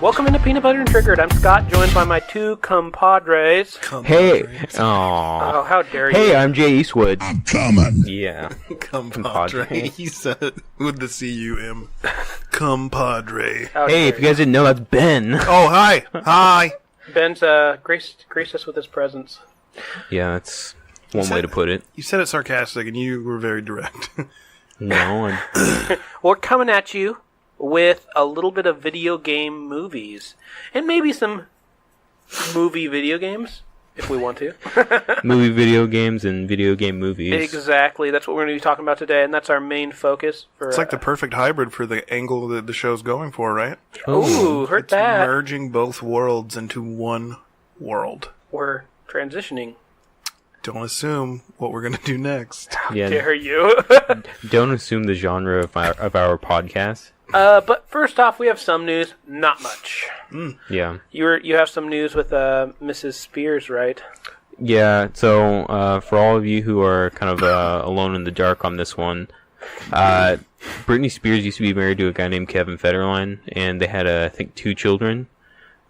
Welcome into Peanut Butter and Triggered. I'm Scott, joined by my two compadres. Hey, Oh, how dare you? Hey, I'm Jay Eastwood. I'm coming. Yeah, Compadre. He said with the C-U-M. Compadre. Hey, if you guys didn't know, that's Ben. Oh, hi. Hi. Ben's graced us with his presence. Yeah, that's one way to put it. You said it sarcastic and you were very direct. No, We're coming at you with a little bit of video game movies. And maybe some movie video games, if we want to. movie video games and video game movies. Exactly. That's what we're going to be talking about today, and that's our main focus. It's like the perfect hybrid for the angle that the show's going for, right? Ooh, heard it's that. Merging both worlds into one world. We're transitioning. Don't assume what we're going to do next. Yeah. Dare you? Don't assume the genre of our podcast. But first off, we have some news. Not much. Yeah. You have some news with Mrs. Spears, right? Yeah, so for all of you who are kind of alone in the dark on this one, Britney Spears used to be married to a guy named Kevin Federline, and they had, I think, 2 children.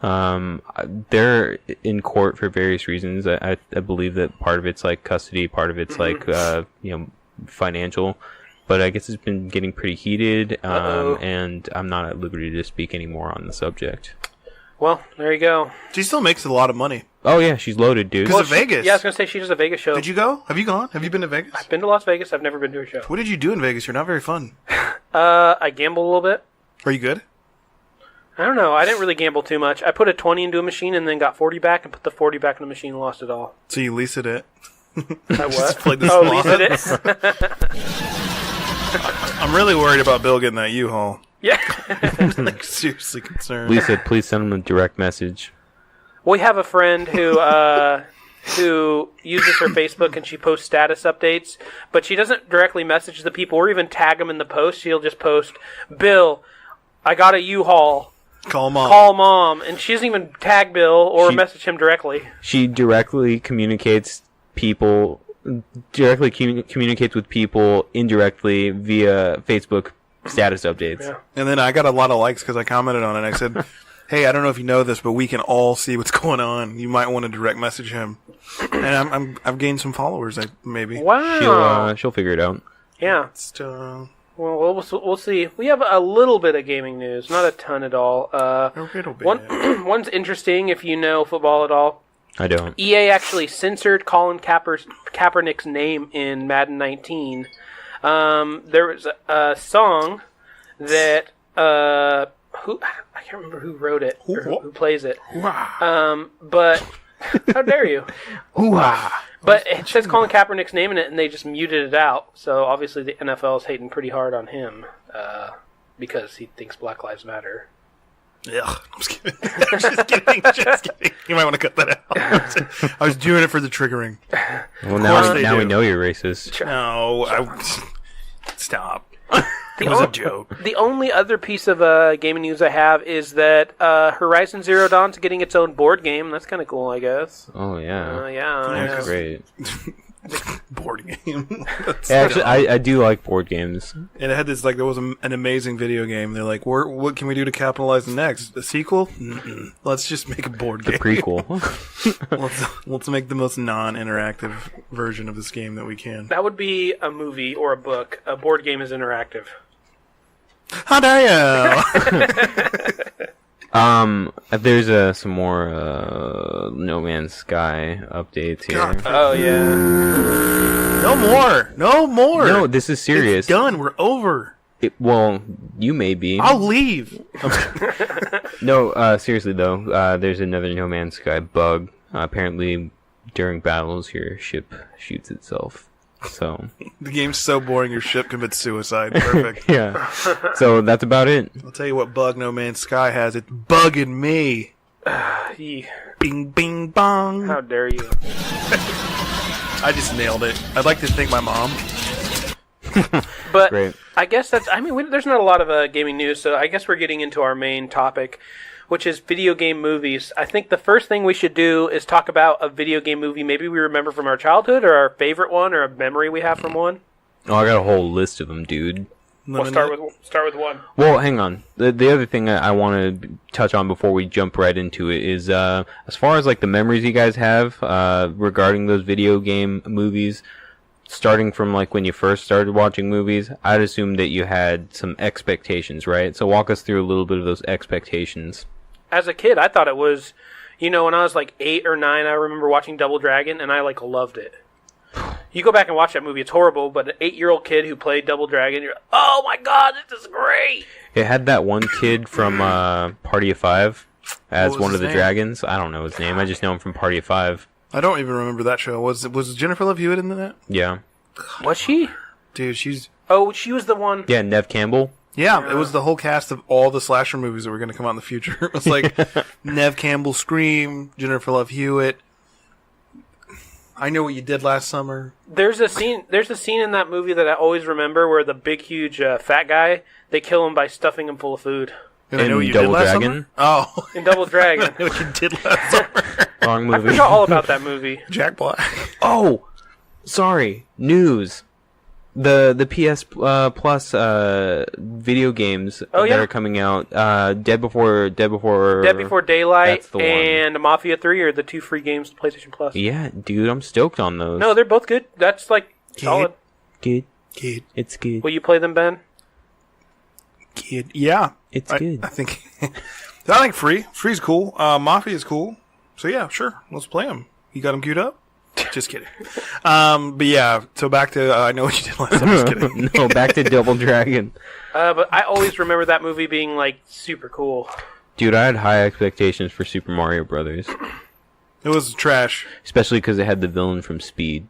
They're in court for various reasons. I believe that part of it's like custody, part of it's like financial. But I guess it's been getting pretty heated, and I'm not at liberty to speak anymore on the subject. Well, there you go. She still makes a lot of money. Oh yeah, she's loaded, dude. Because of Vegas. Yeah, I was going to say she does a Vegas show. Did you go? Have you gone? Have you been to Vegas? I've been to Las Vegas. I've never been to a show. What did you do in Vegas? You're not very fun. I gambled a little bit. Are you good? I don't know. I didn't really gamble too much. I put a 20 into a machine and then got 40 back and put the 40 back in the machine and lost it all. So you leased it? I what? Leased it? I'm really worried about Bill getting that U-Haul. Yeah. I'm like seriously concerned. Lisa, please send him a direct message. We have a friend who uses her Facebook and she posts status updates, but she doesn't directly message the people or even tag them in the post. She'll just post, "Bill, I got a U-Haul. Call mom." Call mom. And she doesn't even tag Bill or message him directly. She directly communicates communicates with people indirectly via Facebook status updates. Yeah. And then I got a lot of likes because I commented on it. I said, "Hey, I don't know if you know this, but we can all see what's going on. You might want to direct message him." And I've gained some followers, maybe. Wow. She'll figure it out. Yeah. Well, we'll see. We have a little bit of gaming news, not a ton at all. A little bit. One's interesting if you know football at all. I don't. EA actually censored Colin Kaepernick's name in Madden 19. There was a song that I can't remember who wrote it or who plays it. But how dare you? But it says Colin Kaepernick's name in it, and they just muted it out. So obviously the NFL is hating pretty hard on him because he thinks Black Lives Matter. Ugh, I'm just kidding. Just kidding. You might want to cut that out. I was doing it for the triggering. Well, now we know you're racist. No, stop. It was a joke. The only other piece of gaming news I have is that Horizon Zero Dawn's getting its own board game. That's kind of cool, I guess. Oh, yeah. That's great. Board game. Actually, I do like board games. And it had this, there was an amazing video game. They're like, what can we do to capitalize next? A sequel? Mm-mm. Let's just make a board game. The prequel. let's make the most non-interactive version of this game that we can. That would be a movie or a book. A board game is interactive. How dare you? There's some more No Man's Sky updates here. God. Oh, yeah. No more. No, this is serious. It's done. We're over. Well, you may be. I'll leave. No, seriously though, there's another No Man's Sky bug. Apparently, during battles, your ship shoots itself. So the game's so boring your ship commits suicide. Perfect. Yeah. So that's about it. I'll tell you what bug No Man's Sky has. It's bugging me. Bing, bing, bong. How dare you? I just nailed it. I'd like to thank my mom. But Great. I guess there's not a lot of gaming news, so I guess we're getting into our main topic, which is video game movies. I think the first thing we should do is talk about a video game movie maybe we remember from our childhood, or our favorite one, or a memory we have from one. Oh, I got a whole list of them, dude. We'll start with one. Well, hang on. The other thing I want to touch on before we jump right into it is, as far as like the memories you guys have regarding those video game movies, starting from like when you first started watching movies, I'd assume that you had some expectations, right? So walk us through a little bit of those expectations. As a kid, I thought it was, when I was like 8 or 9, I remember watching Double Dragon, and I like loved it. You go back and watch that movie, it's horrible, but an 8-year-old kid who played Double Dragon, you're like, oh my god, this is great! It had that one kid from Party of Five as one of the name? dragons. I don't know his name, I just know him from Party of Five. I don't even remember that show. Was Jennifer Love Hewitt in that? Yeah. Was she? Dude, she's... Oh, she was the one... Yeah, Nev Campbell. Yeah, it was the whole cast of all the slasher movies that were going to come out in the future. It was like Nev Campbell, Scream, Jennifer Love Hewitt. I Know What You Did Last Summer. There's a scene in that movie that I always remember where the big, huge, fat guy, they kill him by stuffing him full of food. And I Know What You Double Did Last Dragon? Summer? Oh. In Double Dragon. I Know What You Did Last Summer. Wrong movie. I forgot all about that movie. Jack Black. Oh! Sorry. News. The PS Plus video games that are coming out, Dead Before Daylight that's the and Mafia 3 are the 2 free games to PlayStation Plus. Yeah, dude, I'm stoked on those. No, they're both good. That's like solid. Good. Kid. It's good. Will you play them, Ben? Kid. Yeah. It's good. I think... I think Free. Free's cool. Mafia is cool. So yeah, sure. Let's play them. You got them queued up? Just kidding. But yeah, so back to I Know What You Did Last Summer. Just kidding. No, back to Double Dragon. But I always remember that movie being like super cool. Dude, I had high expectations for Super Mario Brothers. It was trash. Especially because it had the villain from Speed.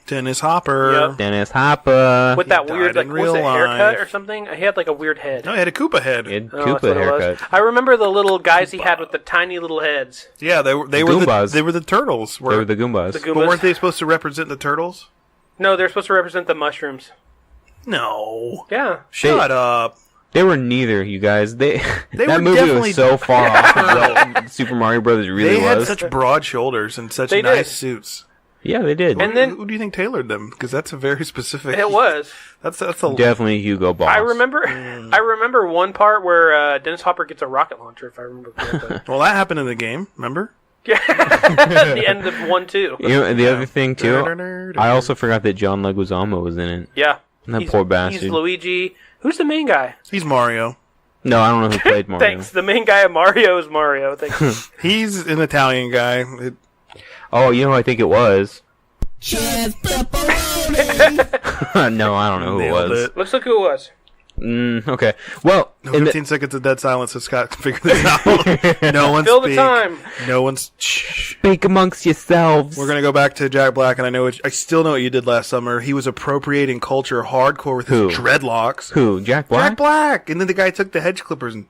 Dennis Hopper. Yep. Dennis Hopper. With that He weird, died like, in was it real haircut life. or something? He had like a weird head. No, he had a Koopa head. He had Oh, that's Koopa what it was. haircut. I remember the little guys he had with the tiny little heads. Yeah, they were Goombas. the turtles. They were the Goombas. The But Goombas. weren't they supposed to represent the turtles? No, they're supposed to represent the mushrooms. No. Yeah. Shut up. They were neither, you guys. That were movie definitely- was so far off of what Super Mario Brothers really They had was. such broad shoulders and such They nice did. suits. Yeah, they did. And then- Who do you think tailored them? Because that's a very specific. It was. That's a Definitely Hugo Boss. I remember one part where Dennis Hopper gets a rocket launcher, if I remember correctly. Well, that happened in the game. Remember? At the end of 1-2. You know, and the other thing, too, I also forgot that John Leguizamo was in it. Yeah. That poor bastard. He's Luigi. Who's the main guy? He's Mario. No, I don't know who played Mario. Thanks. The main guy of Mario is Mario. Thanks. He's an Italian guy. Oh, you know who I think it was? No, I don't know who it Nailed was. it. Let's look who it was. Okay. Well, No, 15 seconds of dead silence so Scott can figure this out. No one Fill the speak. time. No one's... Shh. speak amongst yourselves. We're going to go back to Jack Black, and I still know what you did last summer. He was appropriating culture hardcore with Who? his dreadlocks. Who? Jack Black? Jack Black! And then the guy took the hedge clippers and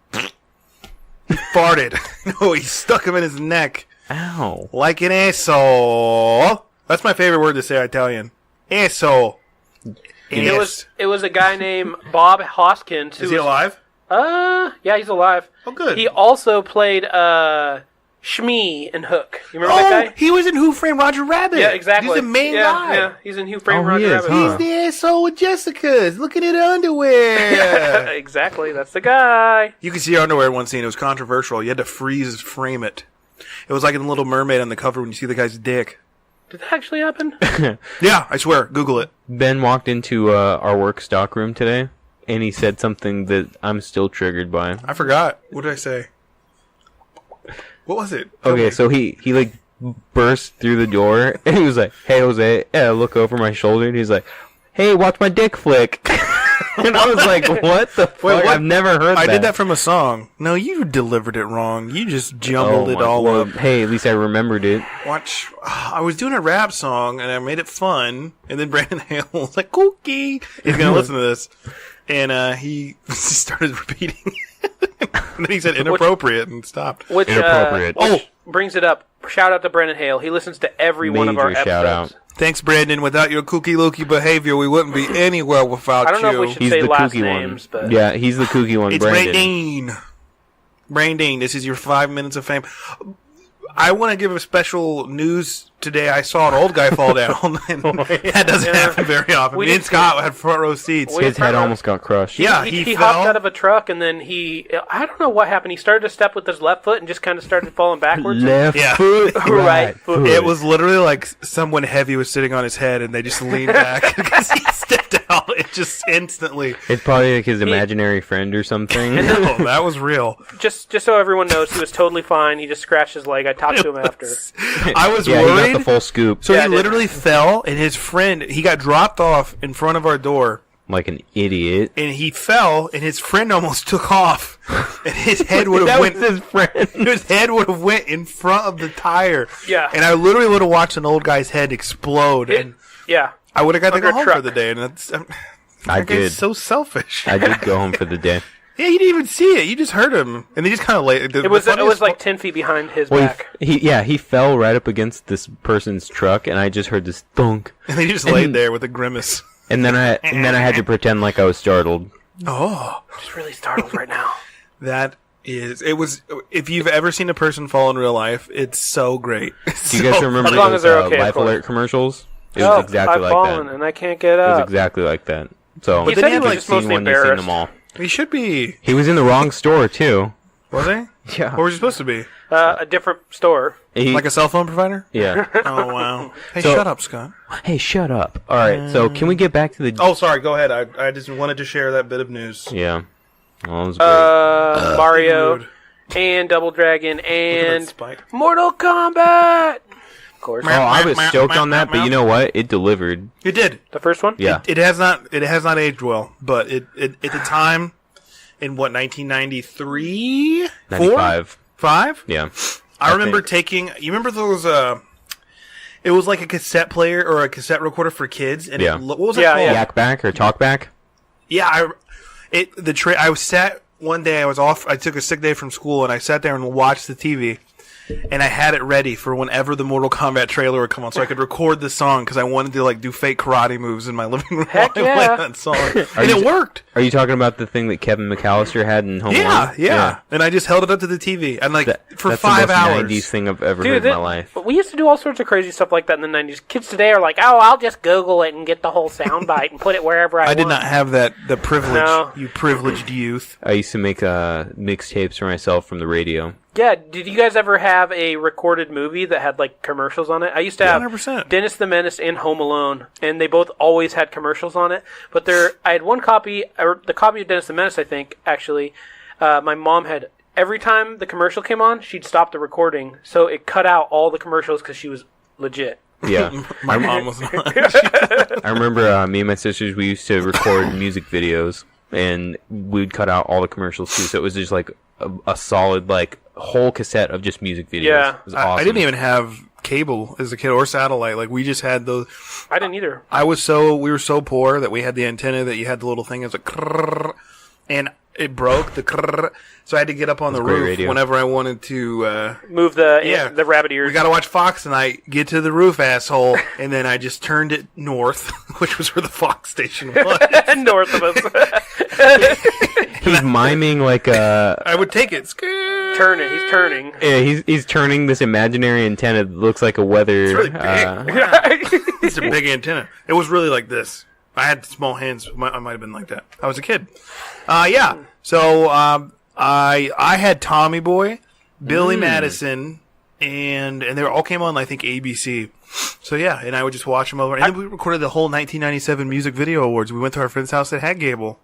he farted. No, he stuck them in his neck. Ow. Like an asshole. That's my favorite word to say Italian. Asshole. It was a guy named Bob Hoskins. Is he alive? Yeah, he's alive. Oh, good. He also played Shmee in Hook. You remember that guy? He was in Who Framed Roger Rabbit. Yeah, exactly. He's the main guy. Yeah, he's in Who Framed Oh, he Roger is, Rabbit. huh? He's the asshole with Jessica's. Looking at her underwear. Exactly, that's the guy. You can see her underwear in one scene. It was controversial. You had to frame it. It was like in The Little Mermaid on the cover when you see the guy's dick. Did that actually happen? Yeah, I swear. Google it. Ben walked into our work stockroom today, and he said something that I'm still triggered by. I forgot. What did I say? What was it? Tell Okay, me. so he like burst through the door, and he was like, "Hey, Jose," and I look over my shoulder, and he's like, "Hey, watch my dick flick." And I was like, "What the fuck? what? I've never heard that." I did that from a song. No, you delivered it wrong. You just jumbled it all up. Hey, at least I remembered it. Watch. I was doing a rap song and I made it fun, and then Brandon Hale was like, "Cookie." He's gonna listen to this, and he started repeating. And then he said inappropriate and stopped. Which, Inappropriate. which brings it up. Shout out to Brendan Hale. He listens to every one of our Major episodes. shout out. Thanks, Brandon. Without your kooky-looky behavior, we wouldn't be anywhere without I don't know if you. we should He's say the last kooky names, one. but Yeah, he's the kooky one, It's Brandon. Raiden. Brain ding, this is your 5 minutes of fame. I want to give a special news today. I saw an old guy fall down. And that doesn't happen very often. Me and Scott had front row seats. His head almost got crushed. Yeah, he fell. hopped out of a truck, and then I don't know what happened. He started to step with his left foot and just kind of started falling backwards. Left foot, right foot. It was literally like someone heavy was sitting on his head, and they just leaned back because he stepped out. It just instantly. It's probably like his imaginary friend or something. No, that was real. Just so everyone knows, he was totally fine. He just scratched his leg. I talked to him after. I was Yeah, worried. he got the full scoop. So Yeah, he literally fell, and his friend, he got dropped off in front of our door, Like an idiot. and he fell, and his friend almost took off, and his head would have That was went. his friend. His head would have went in front of the tire. Yeah. And I literally would have watched an old guy's head explode, and Yeah. I would have got to Under go a home truck. for the day. And that's I that guy's did. so selfish. I did go home for the day. Yeah, you didn't even see it. You just heard him, and they just kind of lay. It was like 10 feet behind his Well, back. he fell right up against this person's truck, and I just heard this thunk. and they just laid there with a grimace. And then I had to pretend like I was startled. Oh, Just really startled right now. that is. It was. If you've ever seen a person fall in real life, it's so great. Do you guys remember As long those as they're okay, of Life course. Alert commercials? It was exactly I've like fallen that. and I can't get It was up. exactly like that. So He if said he you've was just seen mostly one, you've seen embarrassed. them all. He should be. He was in the wrong store too. Was he? Yeah. What was he supposed to be? A different store. Like a cell phone provider? Yeah. Oh wow. Hey, So- shut up, Scott. Hey, shut up. All right. So can we get back to the? Oh, sorry. Go ahead. I just wanted to share that bit of news. Yeah. Well, that was great. Mario Rude. and Double Dragon and Spike. Mortal Kombat. Of course. Oh, I was stoked on that, but you know what? It delivered. It did. The first one? Yeah. It has not aged well, but it at the time in what 1993, 95. 5. Yeah. I remember think. taking. You remember those? It was like a cassette player or a cassette recorder for kids. And Yeah. what was it Yeah, called? yeah. Yak back or talk back? Yeah, I was sat one day. I was off. I took a sick day from school, and I sat there and watched the TV. And I had it ready for whenever the Mortal Kombat trailer would come on, so I could record the song because I wanted to do fake karate moves in my living room Heck while I yeah. played that song, and it worked. Are you talking about the thing that Kevin McAllister had in Home Alone? Yeah. And I just held it up to the TV and for That's 5 the most hours. 90s thing I've ever Dude, heard in my life. we used to do all sorts of crazy stuff like that in the 90s. Kids today are like, oh, I'll just Google it and get the whole soundbite and put it wherever I want. I did not have the privilege. No. You privileged youth. I used to make mixtapes for myself from the radio. Yeah, did you guys ever have a recorded movie that had commercials on it? I used to have 100%. Dennis the Menace and Home Alone, and they both always had commercials on it. But I had one copy, or the copy of Dennis the Menace, I think, actually. My mom had, every time the commercial came on, she'd stop the recording, so it cut out all the commercials because she was legit. Yeah. My mom was not. I remember me and my sisters, we used to record music videos, and we'd cut out all the commercials too, so it was just a solid whole cassette of just music videos. Yeah. It was awesome. I didn't even have cable as a kid or satellite. We just had those. I didn't either. We were so poor that we had the antenna that you had the little thing. It was krrrr, and it broke the krrrr, so I had to get up on the great roof radio. whenever I wanted to. Move the rabbit ears. We got to watch Fox tonight. Get to the roof, asshole. And then I just turned it north, which was where the Fox station was. north of us. He's miming I would take it. Turn it. He's turning. Yeah, he's turning this imaginary antenna that looks like a weather. It's really big. It's a big antenna. It was really like this. I had small hands. I might have been like that. I was a kid. Yeah. So I had Tommy Boy, Billy Madison, and they all came on I think ABC. So yeah, and I would just watch them over. And then we recorded the whole 1997 Music Video Awards. We went to our friend's house that had Gable.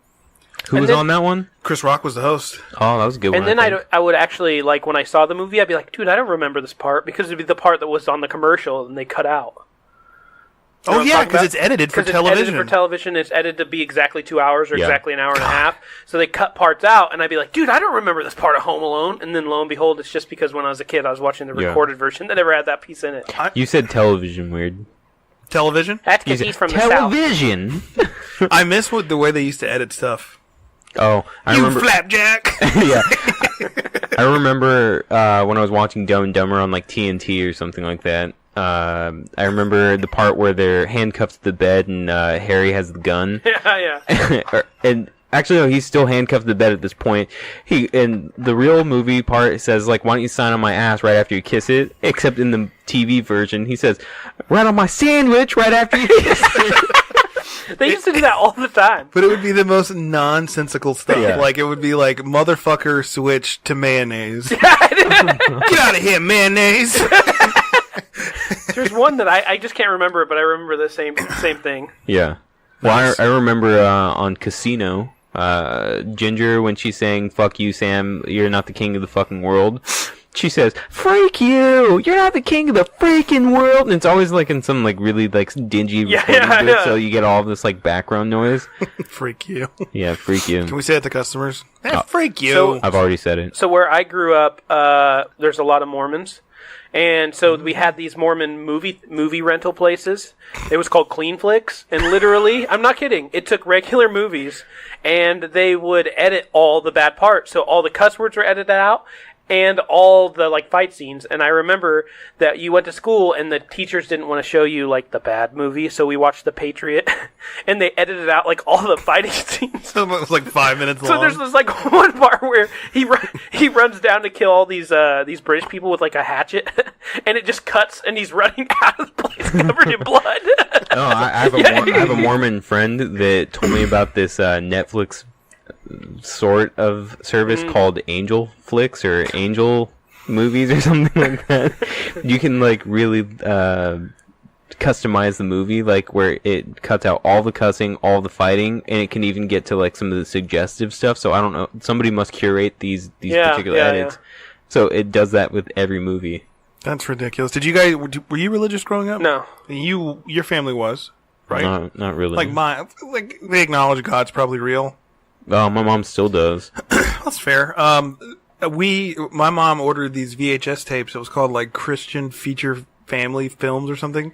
Who was on that one? Chris Rock was the host. Oh, that was a good And one. then I would actually, when I saw the movie, I'd be like, dude, I don't remember this part, because it'd be the part that was on the commercial and they cut out. Oh yeah, because it's edited for television. It's edited for television. It's edited to be exactly 2 hours or Yeah. exactly an hour and a half. So they cut parts out, and I'd be like, dude, I don't remember this part of Home Alone. And then lo and behold, it's just because when I was a kid, I was watching the Yeah. recorded version that never had that piece in it. You said television weird. Television? That's You because said he's from the South. television. I miss the way they used to edit stuff. Oh, I You remember. flapjack! Yeah. I remember when I was watching Dumb and Dumber on TNT or something like that. I remember the part where they're handcuffed to the bed and Harry has the gun. Yeah. And Actually, no, he's still handcuffed to the bed at this point. In the real movie part, it says, like, why don't you sign on my ass right after you kiss it? Except in the TV version, he says, right on my sandwich right after you kiss it. They used to do that all the time. But it would be the most nonsensical stuff. Yeah. Like, it would be like, motherfucker switch to mayonnaise. Get out of here, mayonnaise! There's one that I just can't remember it, but I remember the same thing. Yeah. Well, I remember on Casino, Ginger, when she's saying, fuck you, Sam, you're not the king of the fucking world, she says, freak you, you're not the king of the freaking world, and it's always like in some like really like dingy recording booth, so you get all this like background noise. Freak you. Yeah, freak you. Can we say it to customers? Freak you. So- I've already said it. So where I grew up, there's a lot of Mormons. And so we had these Mormon movie rental places. It was called Clean Flicks. And literally, I'm not kidding, it took regular movies and they would edit all the bad parts. So all the cuss words were edited out and all the like fight scenes. And I remember that you went to school and the teachers didn't want to show you like the bad movie. So we watched The Patriot and they edited out like all the fighting scenes. So it was like 5 minutes long. So there's this like one part where he runs down to kill all these British people with like a hatchet, and it just cuts, and he's running out of the place covered in blood. No, I have a Mormon friend that told me about this Netflix sort of service called Angel Flicks or Angel Movies or something like that. You can like really customize the movie, like where it cuts out all the cussing, all the fighting, and it can even get to like some of the suggestive stuff. So I don't know, somebody must curate these particular edits. Yeah. So it does that with every movie. That's ridiculous. Did you guys were you religious growing up? No. Your family was, right? No, not really. Like they acknowledge God's probably real. Oh, my mom still does. That's fair. My mom ordered these VHS tapes. It was called like Christian Feature Family Films or something.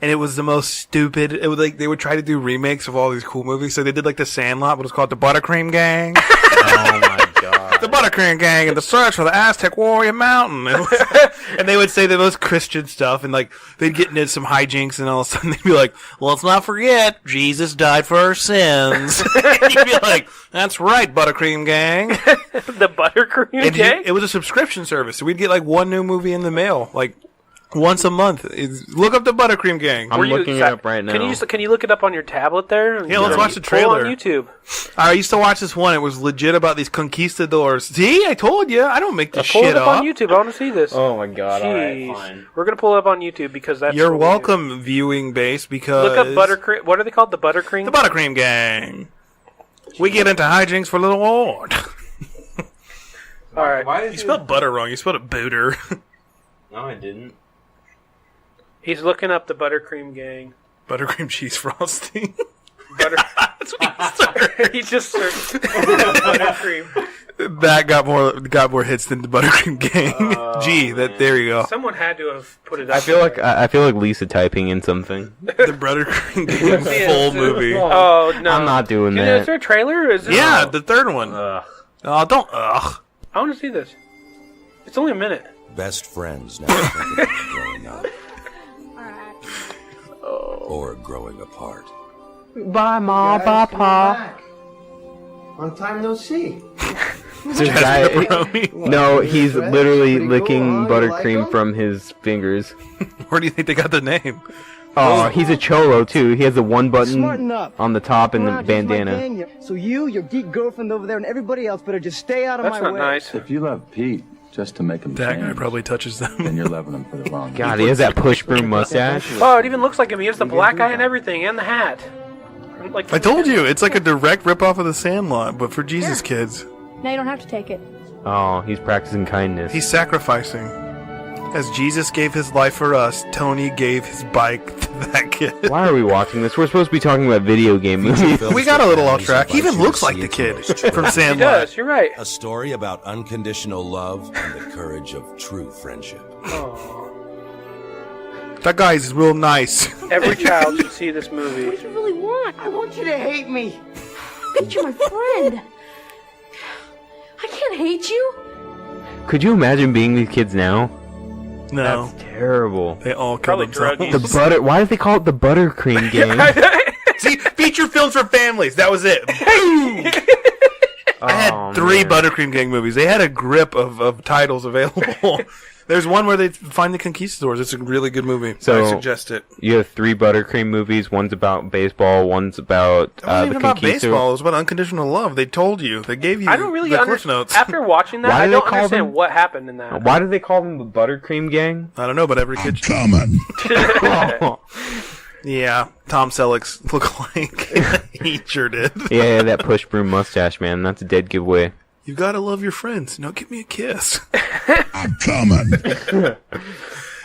And it was the most stupid. It was like they would try to do remakes of all these cool movies. So they did like The Sandlot, but it was called The Buttercream Gang. Oh my god. The Buttercream Gang and the search for the Aztec warrior mountain. And they would say the most Christian stuff, and like they'd get into some hijinks, and all of a sudden they'd be like, well, let's not forget, Jesus died for our sins. You'd be like, that's right, Buttercream Gang. The Buttercream Gang? It was a subscription service, so we'd get like one new movie in the mail, like once a month. Look up the Buttercream Gang. I'm looking it up right now. Can you look it up on your tablet there? Yeah, let's watch the trailer. On YouTube. I used to watch this one. It was legit about these conquistadors. See, I told you. I don't make this shit up. Pull it up on up. YouTube. I want to see this. Oh my god! Jeez. All right, fine. We're gonna pull it up on YouTube because that's. You're welcome, viewing base. Because look up Buttercream. What are they called? The Buttercream. The Buttercream Gang. We get into hijinks for Little Ward. All right. Why you spelled butter wrong. You spelled it booter. No, I didn't. He's looking up the Buttercream Gang. Buttercream cheese frosting. That's what he just searched Buttercream. That got more hits than the Buttercream Gang. Gee, there you go. Someone had to have put it up. I feel like Lisa typing in something. The Buttercream Gang full movie. Oh no, I'm not doing that. Is there a trailer? Yeah, the third one. Oh, don't I want to see this. It's only a minute. Best friends now thinking about growing up. Or growing apart. Bye, Ma. Bye, Pa. Long time no see. No, he's literally licking buttercream from his fingers. Where do you think they got the name? Oh, he's a cholo too. He has the one button on the top and the bandana. So you, your geek girlfriend over there, and everybody else better just stay out of my way. That's not nice. If you love Pete just to make him That change, guy probably touches them. then you're loving him for the wrong God, he has that push broom mustache. Oh, it even looks like him. He has the black eye and everything, and the hat. Like I told you, it's like a direct ripoff of The Sandlot, but for Jesus kids. Now you don't have to take it. Oh, he's practicing kindness. He's sacrificing. As Jesus gave his life for us, Tony gave his bike to that kid. Why are we watching this? We're supposed to be talking about video game movies. We got a little off track. He even looks like the kid from Sandlot. He does, you're right. A story about unconditional love and the courage of true friendship. That guy's real nice. Every child should see this movie. What do you really want? I want you to hate me. But you're my friend. I can't hate you. Could you imagine being these kids now? No. That's terrible. They all kill Probably themselves. druggies. Why do they call it the Buttercream Gang? See, feature films for families. That was it. Boom. I had 3 Buttercream Gang movies. They had a grip of titles available. There's one where they find the conquistadors. It's a really good movie. So I suggest it. You have 3 Buttercream movies. One's about baseball. One's about it wasn't even about baseball. It was about unconditional love. They told you. They gave you I don't really the Cliff Notes. After watching that, I don't understand what happened in that. Why do they call them the Buttercream Gang? I don't know, but every kid... Coming. Yeah, Tom Selleck's look like. He sure did. Yeah, that push broom mustache, man. That's a dead giveaway. You gotta love your friends. Now give me a kiss. I'm coming.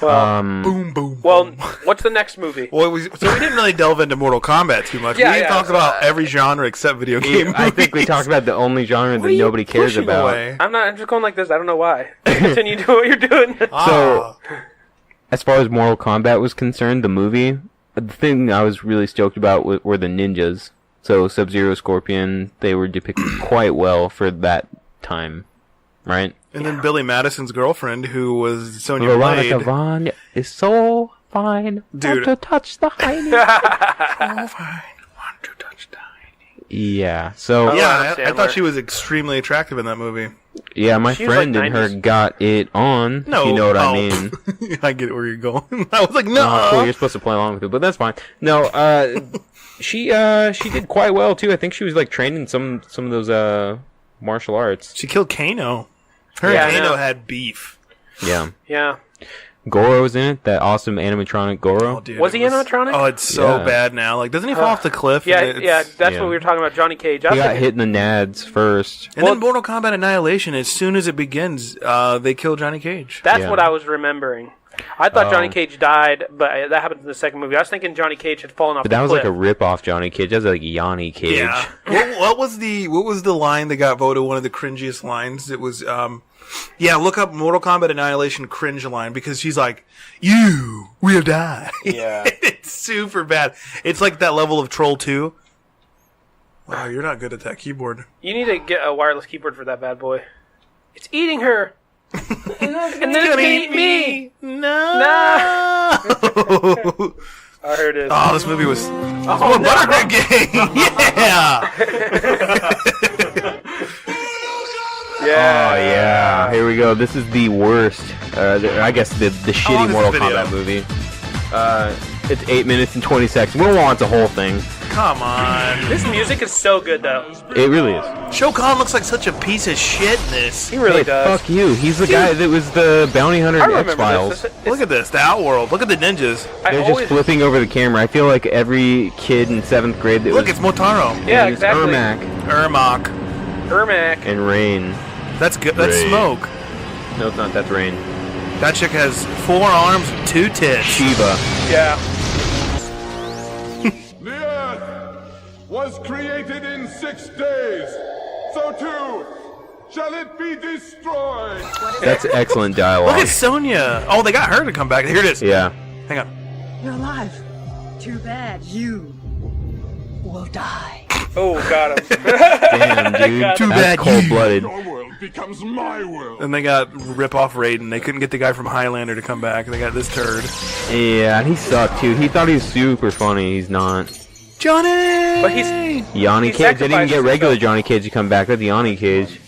Well, boom, boom. Well, what's the next movie? Well, we didn't really delve into Mortal Kombat too much. We didn't talk about every genre except video game movies. I think we talked about the only genre that nobody cares about. Away? I'm just going like this. I don't know why. Continue doing what you're doing. So, as far as Mortal Kombat was concerned, the movie, the thing I was really stoked about were the ninjas. So Sub-Zero, Scorpion, they were depicted quite well for that time, right? And then Billy Madison's girlfriend, who was Sonya Veronica Blade. Vaughn is so fine. Dude. Want to touch the hiney. So fine. Want to touch the hiney. Yeah, so... Yeah, I thought she was extremely attractive in that movie. Yeah, my friend and her got it on, if you know what I mean. I get where you're going. I was like, no. Cool, you're supposed to play along with it, but that's fine. No, she did quite well, too. I think she was, like, trained in some of those, martial arts. She killed Kano. Her and Kano had beef. Yeah. Yeah. Goro's in it, that awesome animatronic Goro. Oh, dude, was he animatronic? Oh, it's so bad now. Like, doesn't he fall off the cliff? Yeah, that's what we were talking about, Johnny Cage. He got hit in the nads first. And then Mortal Kombat Annihilation, as soon as it begins, they kill Johnny Cage. That's what I was remembering. I thought Johnny Cage died, but that happened in the second movie. I was thinking Johnny Cage had fallen off the cliff. But that was like a rip-off Johnny Cage. That was like Yanni Cage. Yeah. what was the line that got voted one of the cringiest lines? It was, look up Mortal Kombat Annihilation cringe line, because she's like, you will die. Yeah. It's super bad. It's like that level of Troll 2. Wow, you're not good at that keyboard. You need to get a wireless keyboard for that bad boy. It's eating her. and then it's gonna eat me. No. Oh, here it is. Oh, this movie was Buttercream Gang. Yeah. Yeah. Oh, yeah. Here we go. This is the worst. I guess the shitty Mortal Kombat movie. It's 8 minutes and 20 seconds. We don't want the whole thing. Come on. This music is so good, though. It really is. Shao Kahn looks like such a piece of shit in this. He really does. Fuck you. He's the guy that was the bounty hunter in X-Files. Look at this. The Outworld. Look at the ninjas. They're just flipping over the camera. I feel like every kid in 7th grade that Look, it's Motaro. Yeah, exactly. Ermac. And Rain. That's good. That's Smoke. No, it's not. That's Rain. That chick has 4 arms, 2 tits. Shiva. Yeah. The earth was created in 6 days, so too shall it be destroyed. That's excellent dialogue. Look at Sonya. Oh, they got her to come back. Here it is. Yeah. Hang on. You're alive. Too bad. You will die. Oh, got him. Damn, dude. Too bad. Cold-blooded. Your world becomes my world. And they got rip-off Raiden. They couldn't get the guy from Highlander to come back. They got this turd. Yeah, and he sucked, too. He thought he was super funny. He's not. Johnny! But he's... Yanni Cage. They didn't get regular Johnny Cage to come back. That's Yanni Cage.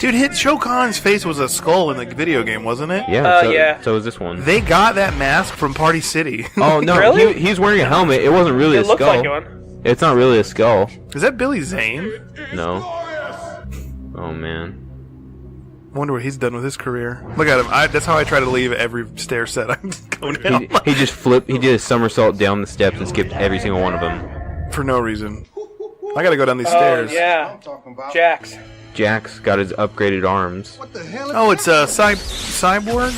Dude, Shao Kahn's face was a skull in the video game, wasn't it? Yeah, yeah. So is this one. They got that mask from Party City. Oh, no. Really? He's wearing a helmet. It wasn't really a skull. It looked like one. It's not really a skull. Is that Billy Zane? No. Oh, man. I wonder what he's done with his career. Look at him. That's how I try to leave every stair set I go down. He just flipped. He did a somersault down the steps and skipped every single one of them. For no reason. I gotta go down these stairs. Yeah. Jax. Jax got his upgraded arms. Oh, it's Cyborg?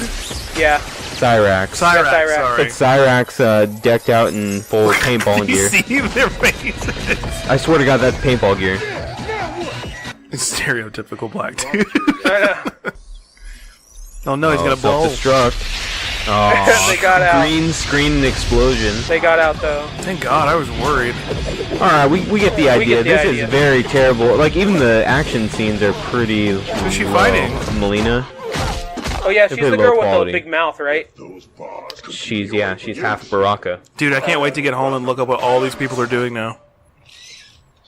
Yeah. Cyrax. Sorry. It's Cyrax decked out in full paintball gear. See their faces. I swear to God, that's paintball gear. Stereotypical black dude. Oh no, he's gonna blow. Self-destruct. Oh, They got out. green screen explosion. They got out, though. Thank God, I was worried. Alright, we get the idea. get the This idea. is very terrible. Like, even the action scenes are pretty... Who's she fighting? Melina. Oh yeah, she's They're the low girl with quality. the big mouth, right? She's half Baraka. Dude, I can't wait to get home and look up what all these people are doing now.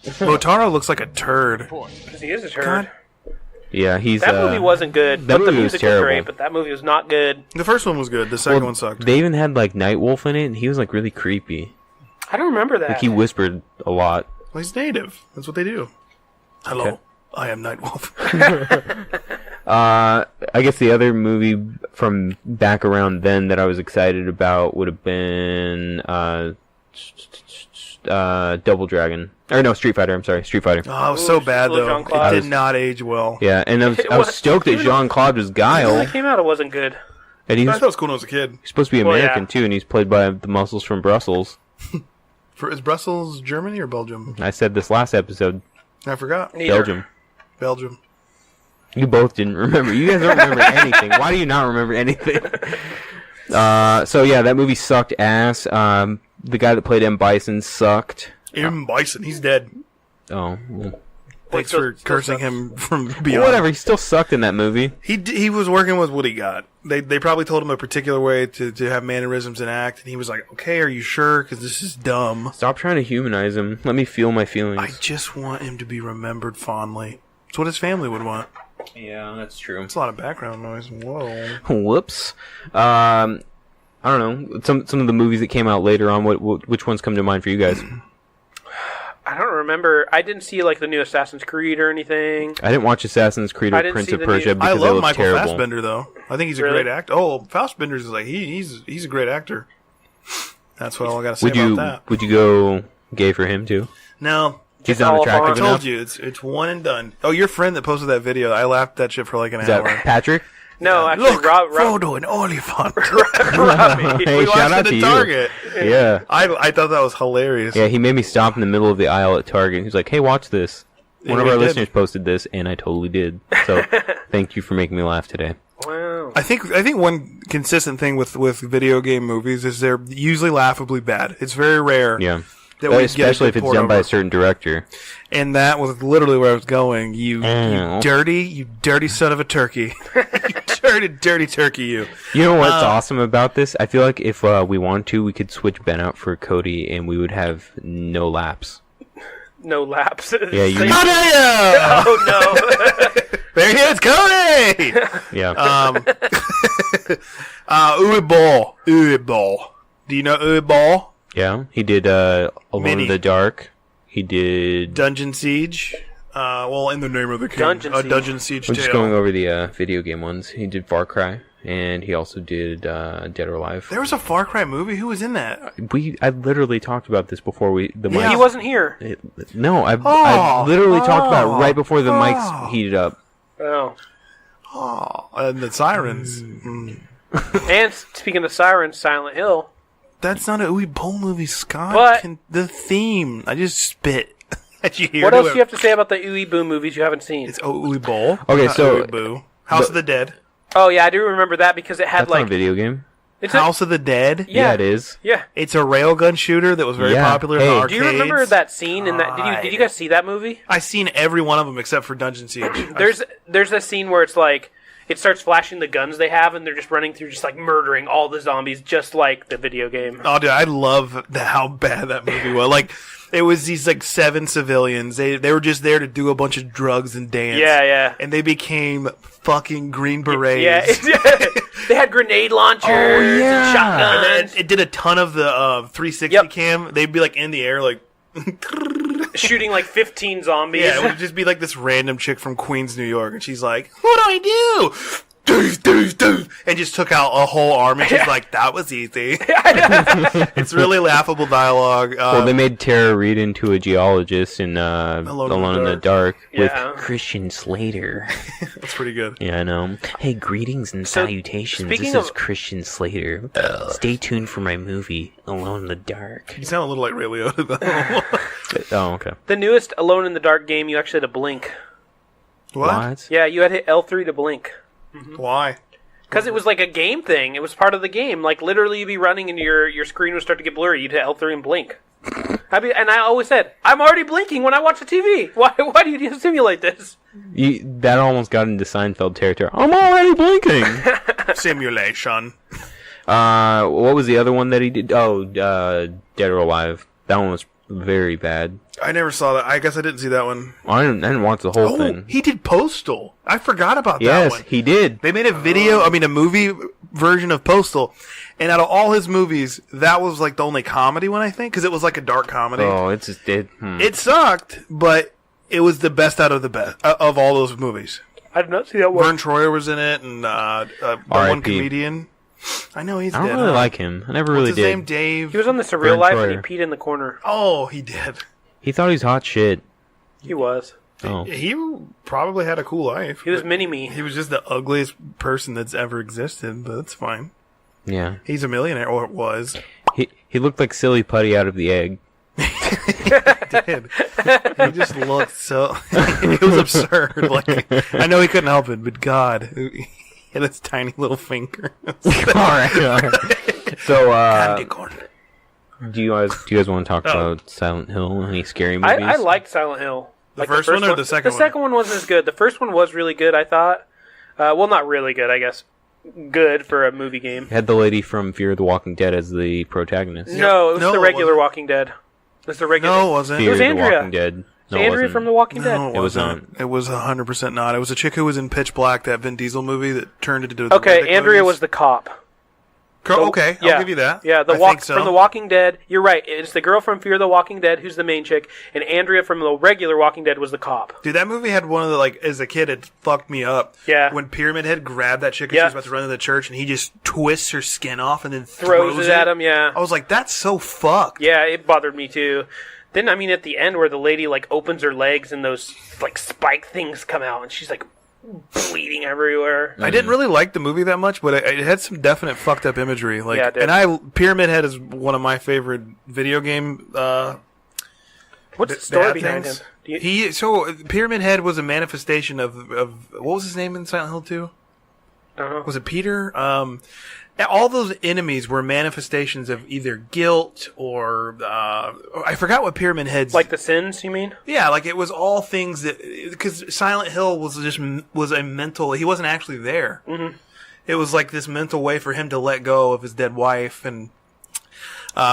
Motaro looks like a turd. Because he is a turd. God. Yeah, he's. That movie wasn't good, that but the movie was music was terrible. great. But that movie was not good. The first one was good. The second one sucked. They even had like Nightwolf in it, and he was like really creepy. I don't remember that. Like he whispered a lot. Well, he's native. That's what they do. Hello, Okay. I am Nightwolf. I guess the other movie from back around then that I was excited about would have been Double Dragon. Or no, Street Fighter. I'm sorry, Street Fighter. Oh, it was so bad though. Jean-Claude. It did not age well. Yeah, and I was stoked that Jean-Claude was When Guile, it came out, it wasn't good. and I he's thought it was cool when I was a kid. supposed to be Well, American yeah. too, and he's played by the muscles from Brussels. Is Brussels Germany or Belgium? I said this last episode, I forgot. Neither. Belgium. Belgium. You both didn't remember. You guys don't remember anything. Why do you not remember anything? So yeah, that movie sucked ass. The guy that played M. Bison sucked. M. Bison, he's dead. Oh, well. Thanks still- for still cursing sucks. him from beyond. Whatever. He still sucked in that movie. He was working with what he got. They probably told him a particular way to have mannerisms and act, and he was like, "Okay, are you sure? Because this is dumb." Stop trying to humanize him. Let me feel my feelings. I just want him to be remembered fondly. It's what his family would want. Yeah, that's true. It's a lot of background noise. Whoa. Whoops. I don't know. Some of the movies that came out later on. Which ones come to mind for you guys? I don't remember. I didn't see like the new Assassin's Creed or anything. I didn't watch Assassin's Creed I or didn't Prince see of the Persia new- I because they love look Michael terrible. Fassbender though. I think he's a Really? great actor. Oh, Fassbender's is like he's a great actor. That's what all I got to say Would about you that. would you go gay for him too? No, He's all not I attractive fun. enough. told you it's one and done. Oh, your friend that posted that video, I laughed at that shit for like an Is that hour. Patrick? No, actually, Look, Rob, Frodo and Oliphant. Robbie. Hey, We shout watched out it to at you. Target. Yeah. I thought that was hilarious. Yeah, he made me stop in the middle of the aisle at Target. He's like, "Hey, watch this." Yeah, One of we our did. listeners posted this, and I totally did. So, thank you for making me laugh today. Wow. I think one consistent thing with video game movies is they're usually laughably bad. It's very rare. Yeah. That we get Especially if it it's poured done by over. a certain director. And that was literally where I was going. You Oh. dirty son of a turkey. You dirty turkey, you. You know what's awesome about this? I feel like if we want to, we could switch Ben out for Cody, and we would have no laps. No lapses. Yeah, you- How dare you? Oh no. There he is, Cody! Yeah. Uwe Ball. Do you know Uwe Ball? Yeah. He did Alone Mini. in the Dark. He did... Dungeon Siege. In the name of the king. Dungeon Siege. Dungeon Siege We're just tale. going over the video game ones. He did Far Cry, and he also did Dead or Alive. There was a Far Cry movie. Who was in that? I literally talked about this before the Yeah. mics. He wasn't here. No, I literally talked about it right before the Oh. mics heated up. Oh. Oh, and the Sirens. Mm. And speaking of sirens, Silent Hill. That's not a Uwe Boll movie, Scott. But- The theme. I just spit. Did you hear What to else it? do you have to say about the Uwe Boll movies you haven't seen? It's Uwe Boll. Okay, not so- Uwe Boo. House of the Dead. Oh yeah, I do remember that because it had That's not a like video game. it's House of the Dead. Yeah. it is. yeah. It's a railgun shooter that was very Yeah. popular in the Hey. arcades. Do you remember that scene in that? Did you guys see that movie? I seen every one of them except for Dungeon Siege. There's a scene where it's like it starts flashing the guns they have and they're just running through, just like murdering all the zombies, just like the video game. Oh, dude, I love how bad that movie was. Like, it was these like 7 civilians. They were just there to do a bunch of drugs and dance. Yeah, yeah. And they became fucking Green Berets. Yeah, they had grenade launchers and And shotguns, then it did a ton of the 360 Yep. cam. They'd be like in the air, like shooting like 15 zombies. yeah, it would just be like this random chick from Queens, New York, and she's like, "What do I do?" Doof, and just took out a whole army. She's like, "That was easy." It's really laughable dialogue. Well, they made Tara Reid into a geologist in Alone in the Dark Yeah. with Christian Slater. That's pretty good. Yeah, I know. Hey, greetings and So, salutations. speaking This is of- Christian Slater. Stay tuned for my movie, Alone in the Dark. You sound a little like Ray Liotta, though. Oh, okay. The newest Alone in the Dark game, you actually had to blink. What? Yeah, you had to hit L3 to blink. Why? Because it was like a game thing. It was part of the game. Like, literally, you'd be running and your screen would start to get blurry. You'd hit L3 and blink. And I always said, I'm already blinking when I watch the TV. Why do you simulate this? That almost got into Seinfeld territory. I'm already blinking. Simulation. What was the other one that he did? Oh, Dead or Alive. That one was very bad. I never saw that. I guess I didn't see that one. I didn't watch the whole thing. He did Postal. I forgot about that one. Yes, he did. They made a movie version of Postal. And out of all his movies, that was like the only comedy one, I think, because it was like a dark comedy. Oh, it did. It sucked, but it was the best out of the best of all those movies. I did not see that one. Vern Troyer was in it, and the one comedian. I know he's dead. I don't really like him. I never really What's his did. name? Dave. He was on The Surreal Vern Life Troyer. and he peed in the corner. Oh, he did. He thought he was hot shit. He was. Oh. He probably had a cool life. He was mini-me. He was just the ugliest person that's ever existed, but that's fine. Yeah. He's a millionaire, or was. He looked like Silly Putty out of the egg. He did. He just looked so... It was absurd. Like, I know he couldn't help it, but God... He had his tiny little finger. Alright. So, Candy corn. do you guys want to talk about Silent Hill? Any scary movies? I liked Silent Hill. The first one or the second one? The second one wasn't as good. The first one was really good, I thought. Well, not really good, I guess. Good for a movie game. Had the lady from Fear of the Walking Dead as the protagonist. No, it was the regular Walking Dead. It was the regular. No, it wasn't. Fear It was of the Andrea. Walking Dead. It's Andrea from The Walking Dead. No, It was not. It was 100% not. It was a chick who was in Pitch Black, that Vin Diesel movie that turned into... Okay, the Andrea movies. was the cop. Okay, I'll give you that. Yeah, I think so. from The Walking Dead. You're right. It's the girl from Fear the Walking Dead who's the main chick, and Andrea from the regular Walking Dead was the cop. Dude, that movie had one of the, like, as a kid, it fucked me up. Yeah. When Pyramid Head grabbed that chick and she was about to run into the church, and he just twists her skin off and then Throws it at him, yeah. I was like, that's so fucked. Yeah, it bothered me too. Then, I mean, at the end where the lady, like, opens her legs and those, like, spike things come out, and she's, like, bleeding everywhere. I didn't really like the movie that much, but it had some definite fucked up imagery. Like, Yeah, it did. and Pyramid Head is one of my favorite video game. What's the story behind him? So Pyramid Head was a manifestation of what was his name in Silent Hill 2? I don't know. Was it Peter? All those enemies were manifestations of either guilt or I forgot what Pyramid Head's Like the sins, you mean? Yeah, like it was all things that, because Silent Hill was a mental. He wasn't actually there. Mm-hmm. It was like this mental way for him to let go of his dead wife, and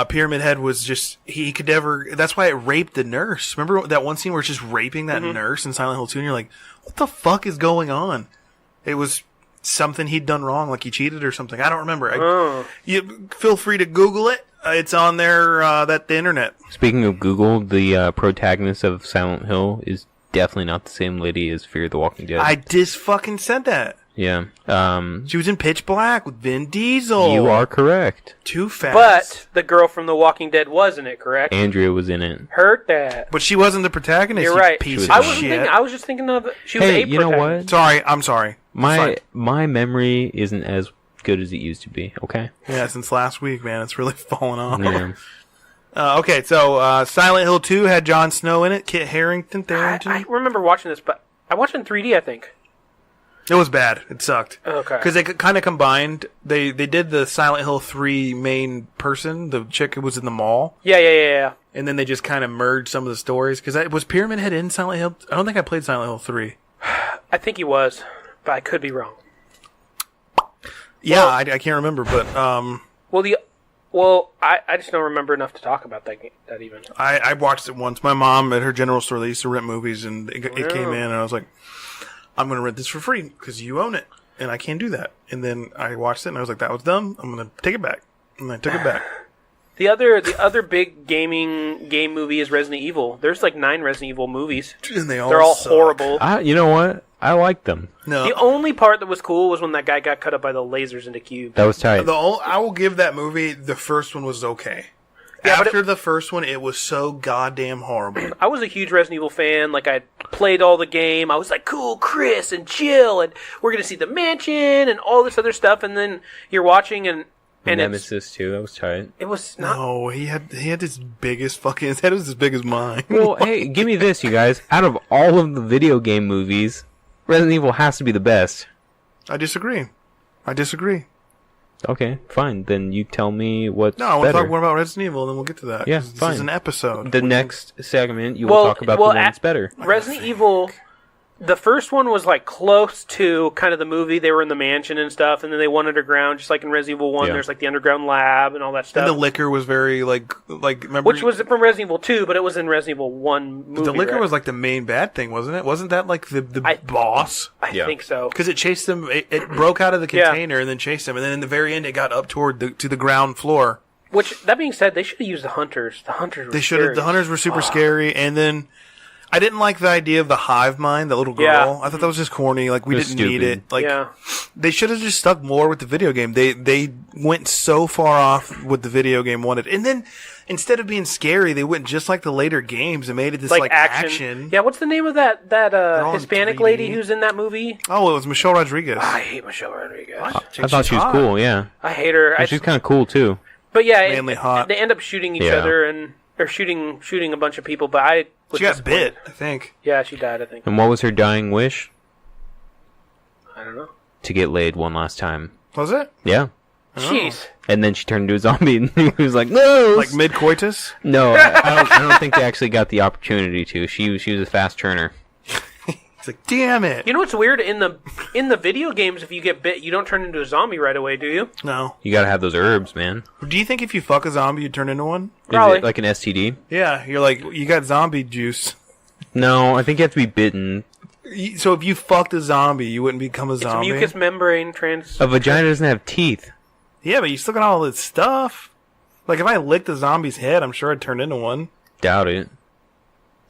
Pyramid Head was just he could never. That's why it raped the nurse. Remember that one scene where it's just raping that nurse in Silent Hill 2, and you're like, what the fuck is going on? It was something he'd done wrong, like he cheated or something. I don't remember. You feel free to Google it. It's on there, the internet. Speaking of Google, the protagonist of Silent Hill is definitely not the same lady as Fear of the Walking Dead. I just fucking said that. Yeah. She was in Pitch Black with Vin Diesel. You are correct. Too fast. But the girl from The Walking Dead was in it, correct? Andrea was in it. Heard that. But she wasn't the protagonist. You're you right. Piece I of wasn't shit. thinking. I was just thinking of. She was Hey, a you know protagonist. what? I'm sorry. My memory isn't as good as it used to be. Okay. Yeah, since last week, man, it's really fallen off. Yeah. Okay, so Silent Hill 2 had Jon Snow in it. Kit Harington. I remember watching this, but I watched it in 3D. I think. It was bad. It sucked. Okay. Because they kind of combined. They did the Silent Hill 3 main person, the chick who was in the mall. Yeah. And then they just kind of merged some of the stories. Because was Pyramid Head in Silent Hill? I don't think I played Silent Hill 3. I think he was, but I could be wrong. Yeah, I can't remember, but I just don't remember enough to talk about that even. I watched it once. My mom at her general store, they used to rent movies, and it came in, and I was like, I'm going to rent this for free because you own it, and I can't do that. And then I watched it, and I was like, that was dumb. I'm going to take it back. And I took it back. The other big game movie is Resident Evil. There's like 9 Resident Evil movies. And they're all suck. horrible. You know what? I like them. No. The only part that was cool was when that guy got cut up by the lasers into cube. That was tight. I will give that movie, the first one was okay. Yeah, After the first one, it was so goddamn horrible. I was a huge Resident Evil fan. Like, I played all the game. I was like, cool, Chris and Jill, and we're going to see the mansion and all this other stuff. And then you're watching and Nemesis too. That was tight. It was not. No, he had his biggest fucking. His head was as big as mine. Well, hey, give me this, you guys. Out of all of the video game movies, Resident Evil has to be the best. I disagree. Okay, fine. Then you tell me what's No, I want to better. talk more about Resident Evil, and then we'll get to that. Yeah, 'cause fine. This is an episode. The next segment, you will talk about the one that's better. Resident Evil, the first one was like close to kind of the movie. They were in the mansion and stuff, and then they went underground, just like in Resident Evil 1. Yeah. There's like the underground lab and all that stuff. And the liquor was very, remember... Which was from Resident Evil 2, but it was in Resident Evil 1 movie. The liquor right? was like the main bad thing, wasn't it? Wasn't that like the boss? I think so. Because it chased them, it broke out of the container and then chased them, and then in the very end it got up to the ground floor. Which, that being said, they should have used the hunters. The hunters were They should have. The hunters were super scary, and then I didn't like the idea of the hive mind, the little girl. Yeah. I thought that was just corny. Like, we It was didn't need stupid. it. Like, Yeah. they should have just stuck more with the video game. They went so far off what the video game wanted, and then instead of being scary, they went just like the later games and made it this like action. Yeah, what's the name of that all in Hispanic 3D. lady who's in that movie? Oh, it was Michelle Rodriguez. I hate Michelle Rodriguez. I thought she was cool, yeah. I hate her. She's kind of cool, too. But yeah, Manly hot. they end up shooting each Yeah. other or shooting a bunch of people. But I was She got disappointed. bit, I think. Yeah, she died. I think. And what was her dying wish? I don't know. To get laid one last time. Was it? Yeah. Jeez. And then she turned into a zombie, and he was like, no! Like mid-coitus? No, I don't think they actually got the opportunity to. She was a fast turner. It's like, damn it. You know what's weird? In the video games, if you get bit, you don't turn into a zombie right away, do you? No. You gotta have those herbs, man. Do you think if you fuck a zombie, you'd turn into one? Probably. Is it like an STD? Yeah, you're like, you got zombie juice. No, I think you have to be bitten. So if you fucked a zombie, you wouldn't become a It's zombie? mucous membrane trans. A vagina doesn't have teeth. Yeah, but you still got all this stuff. Like, if I licked a zombie's head, I'm sure I'd turn into one. Doubt it.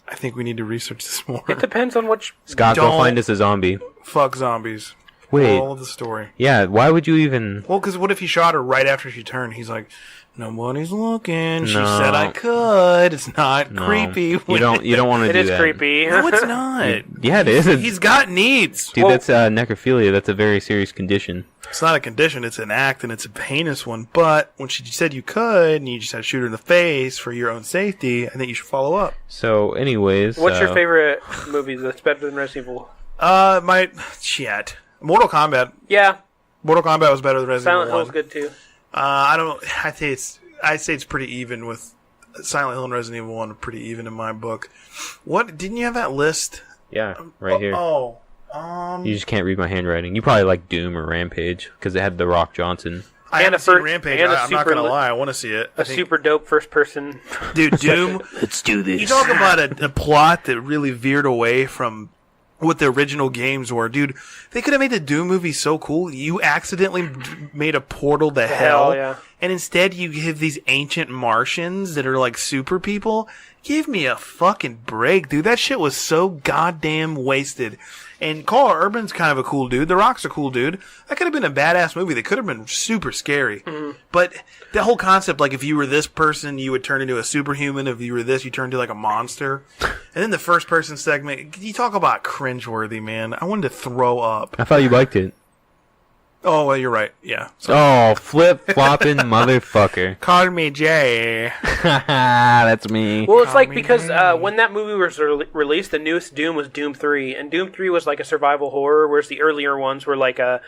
I think we need to research this more. It depends on which. Scott, go Don't- find us a zombie. Fuck zombies. Wait. All of the story. Yeah, why would you even... Well, because what if he shot her right after she turned? He's like, nobody's looking. She No. said I could. It's not No. creepy. You don't want to It do is that. creepy. No, it's not. Yeah, it is. He's got needs. Dude, that's necrophilia. That's a very serious condition. It's not a condition. It's an act, and it's a heinous one. But when she said you could, and you just had to shoot her in the face for your own safety, I think you should follow up. So, anyways... What's your favorite movie that's better than Resident Evil? Mortal Kombat. Yeah, Mortal Kombat was better than Resident Silent Evil Hill 1. was good too. I'd say it's pretty even with Silent Hill and Resident Evil 1 are pretty even in my book. What, didn't you have that list? Yeah, right here. You just can't read my handwriting. You probably like Doom or Rampage, because it had The Rock Johnson. I haven't seen Rampage. I'm not going to lie. I want to see it. A super dope first person. Dude, Doom. Let's do this. You talk about a plot that really veered away from what the original games were. Dude, they could have made the Doom movie so cool. You accidentally made a portal to hell. Yeah. And instead you give these ancient Martians that are like super people. Give me a fucking break, dude. That shit was so goddamn wasted. And Carl Urban's kind of a cool dude. The Rock's a cool dude. That could have been a badass movie. That could have been super scary. Mm-hmm. But the whole concept, like, if you were this person, you would turn into a superhuman. If you were this, you turn into, like, a monster. And then the first person segment, you talk about cringeworthy, man. I wanted to throw up. I thought you liked it. Oh, well, you're right. Yeah. Oh, flip-flopping motherfucker. Call me Jay. That's me. Well, it's like because when that movie was released, the newest Doom was Doom 3, and Doom 3 was like a survival horror, whereas the earlier ones were like a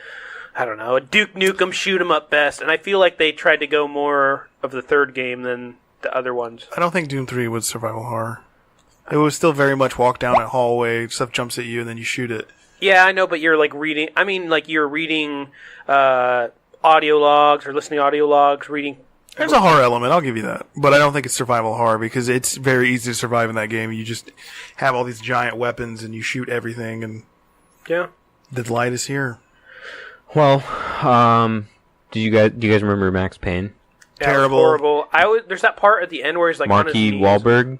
Duke Nukem shoot 'em up best. And I feel like they tried to go more of the third game than the other ones. I don't think Doom 3 was survival horror. It was still very much walk down a hallway, stuff jumps at you, and then you shoot it. Yeah, I know, but you're like reading. I mean, like you're reading audio logs or listening to audio logs, reading. There's a horror element, I'll give you that. But I don't think it's survival horror because it's very easy to survive in that game. You just have all these giant weapons and you shoot everything, and Yeah. the light is here. Well, do you guys remember Max Payne? Yeah, Terrible. Horrible. There's that part at the end where he's like on his Marky knees. Wahlberg?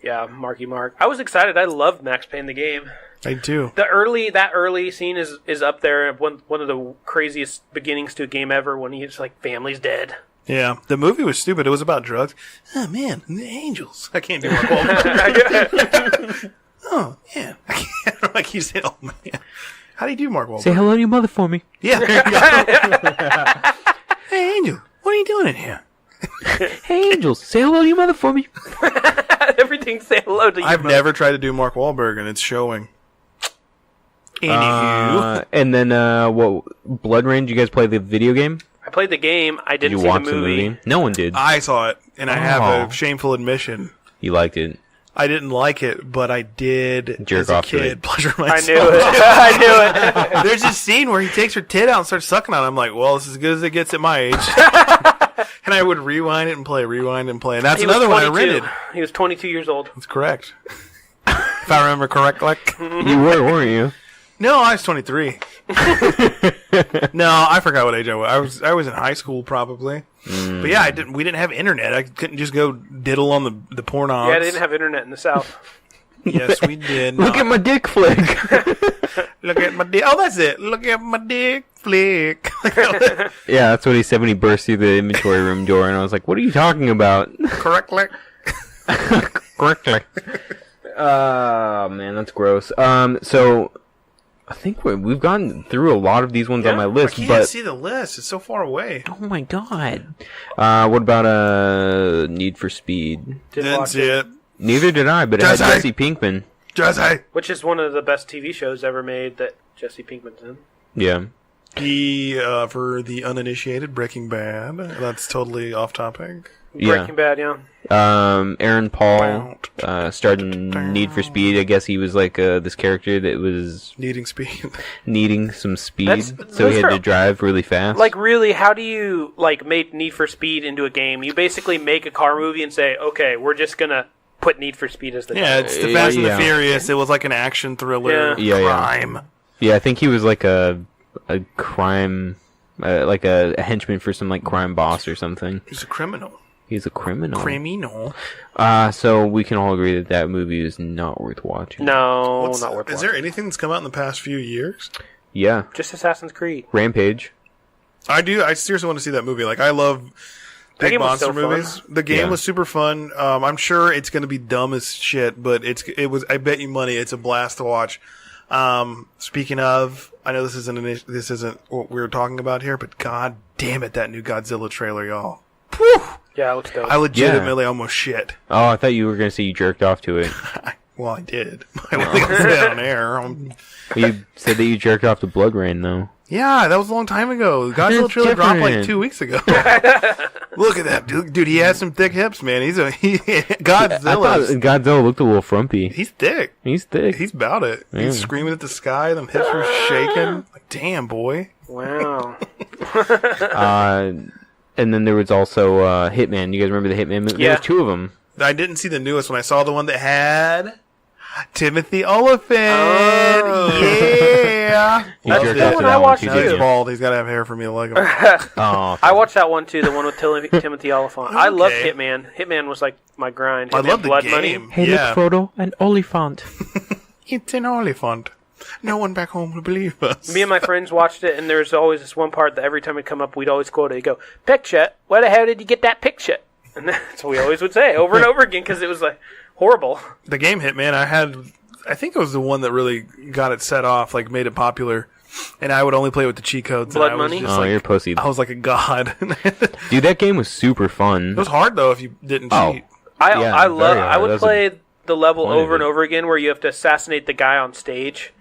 Yeah, Marky Mark. I was excited. I loved Max Payne the game. I do. That early scene is up there. One of the craziest beginnings to a game ever. When he's like, family's dead. Yeah, the movie was stupid. It was about drugs. Oh man, the angels. I can't do Mark Wahlberg. Oh man, I can't. Like you said, oh man. How do you do Mark Wahlberg? Say hello to your mother for me. Yeah, there you go. Hey Angel, what are you doing in here? Hey, Angels, say hello to your mother for me. Everything say hello to you. I've never tried to do Mark Wahlberg, and it's showing. Anywho. And then, Blood Rain, did you guys play the video game? I played the game. I Did didn't you see watch the movie. No one did. I saw it, and I have a shameful admission. You liked it. I didn't like it, but I did Jerk as a off to kid it. pleasure I myself. knew it. I knew it. There's this scene where he takes her tit out and starts sucking on it. I'm like, well, this is as good as it gets at my age. And I would rewind it and play, And that's He was another one I 22. rented. He was 22 years old. That's correct. If I remember correctly. You were, weren't you? No, I was 23. No, I forgot what age I was. I was in high school probably. But yeah, we didn't have internet. I couldn't just go diddle on the pornogs. Yeah, I didn't have internet in the South. Yes, we did. Look at my dick flick. Look at my dick. Oh, that's it. Look at my dick flick. Yeah, that's what he said when he burst through the inventory room door, and I was like, what are you talking about? Correctly. Correctly. Oh, man, that's gross. So, I think we've gone through a lot of these ones on my list, I can't but... see the list. It's so far away. Oh my god. What about Need for Speed? Didn't see it. Neither did I, but it had Jesse Pinkman. Jesse! Which is one of the best TV shows ever made that Jesse Pinkman's in. Yeah. For the uninitiated, Breaking Bad. That's totally off topic. Breaking Bad, yeah. Aaron Paul starred in Need for Speed. I guess he was like this character that was needing speed, needing some speed, so he had to drive really fast. Like, really, how do you make Need for Speed into a game? You basically make a car movie and say, okay, we're just gonna put Need for Speed as the title. it's the Fast and the Furious. It was like an action thriller crime. Yeah, I think he was like a crime, like a henchman for some like crime boss or something. He's a criminal. He's a criminal. Criminal. So we can all agree that movie is not worth watching. No, not worth watching. Is there anything that's come out in the past few years? Yeah. Just Assassin's Creed. Rampage. I seriously want to see that movie. Like, I love big monster movies. The game was super fun. I'm sure it's going to be dumb as shit, but I bet you money it's a blast to watch. Speaking of, I know this isn't what we were talking about here, but god damn it, that new Godzilla trailer, y'all. Whew! Yeah, it looks dope. I legitimately almost shit. Oh, I thought you were going to say you jerked off to it. Well, I did. I don't think I said on air. You said that you jerked off to Blood Rain, though. Yeah, that was a long time ago. Godzilla trailer dropped like 2 weeks ago. Look at that dude. He has some thick hips, man. Godzilla. I thought Godzilla looked a little frumpy. He's thick. He's thick. He's about it. Yeah. He's screaming at the sky. Them hips were shaking. Like, damn, boy. Wow. And then there was also Hitman. You guys remember the Hitman movie? Yeah. There was two of them. I didn't see the newest one. I saw the one that had Timothy Oliphant. Oh. Yeah. You jerked off to one that I one watched too, Now too. didn't he's you? bald. He's got to have hair for me to like him. Oh, I watched that one too, the one with Timothy Oliphant. I loved Okay. Hitman. Hitman was like my grind. I Hitman love the Blood game. Money. Hey, Yeah. look, Frodo, an Oliphant. It's an Oliphant. No one back home will believe us. Me and my friends watched it, and there's always this one part that every time it come up, we'd always quote it. He'd go, "Picture? Where the hell did you get that picture?" And that's what we always would say over and over again because it was like horrible. The game Hitman, I think it was the one that really got it set off, like made it popular. And I would only play with the cheat codes. Blood and I was Money? just Oh, like, you're pussy. I was like a god. It Dude, that game was super fun. was hard though if you didn't Oh. cheat. I very hard. would That's play the level point of over and it. over again where you have to assassinate the guy on stage.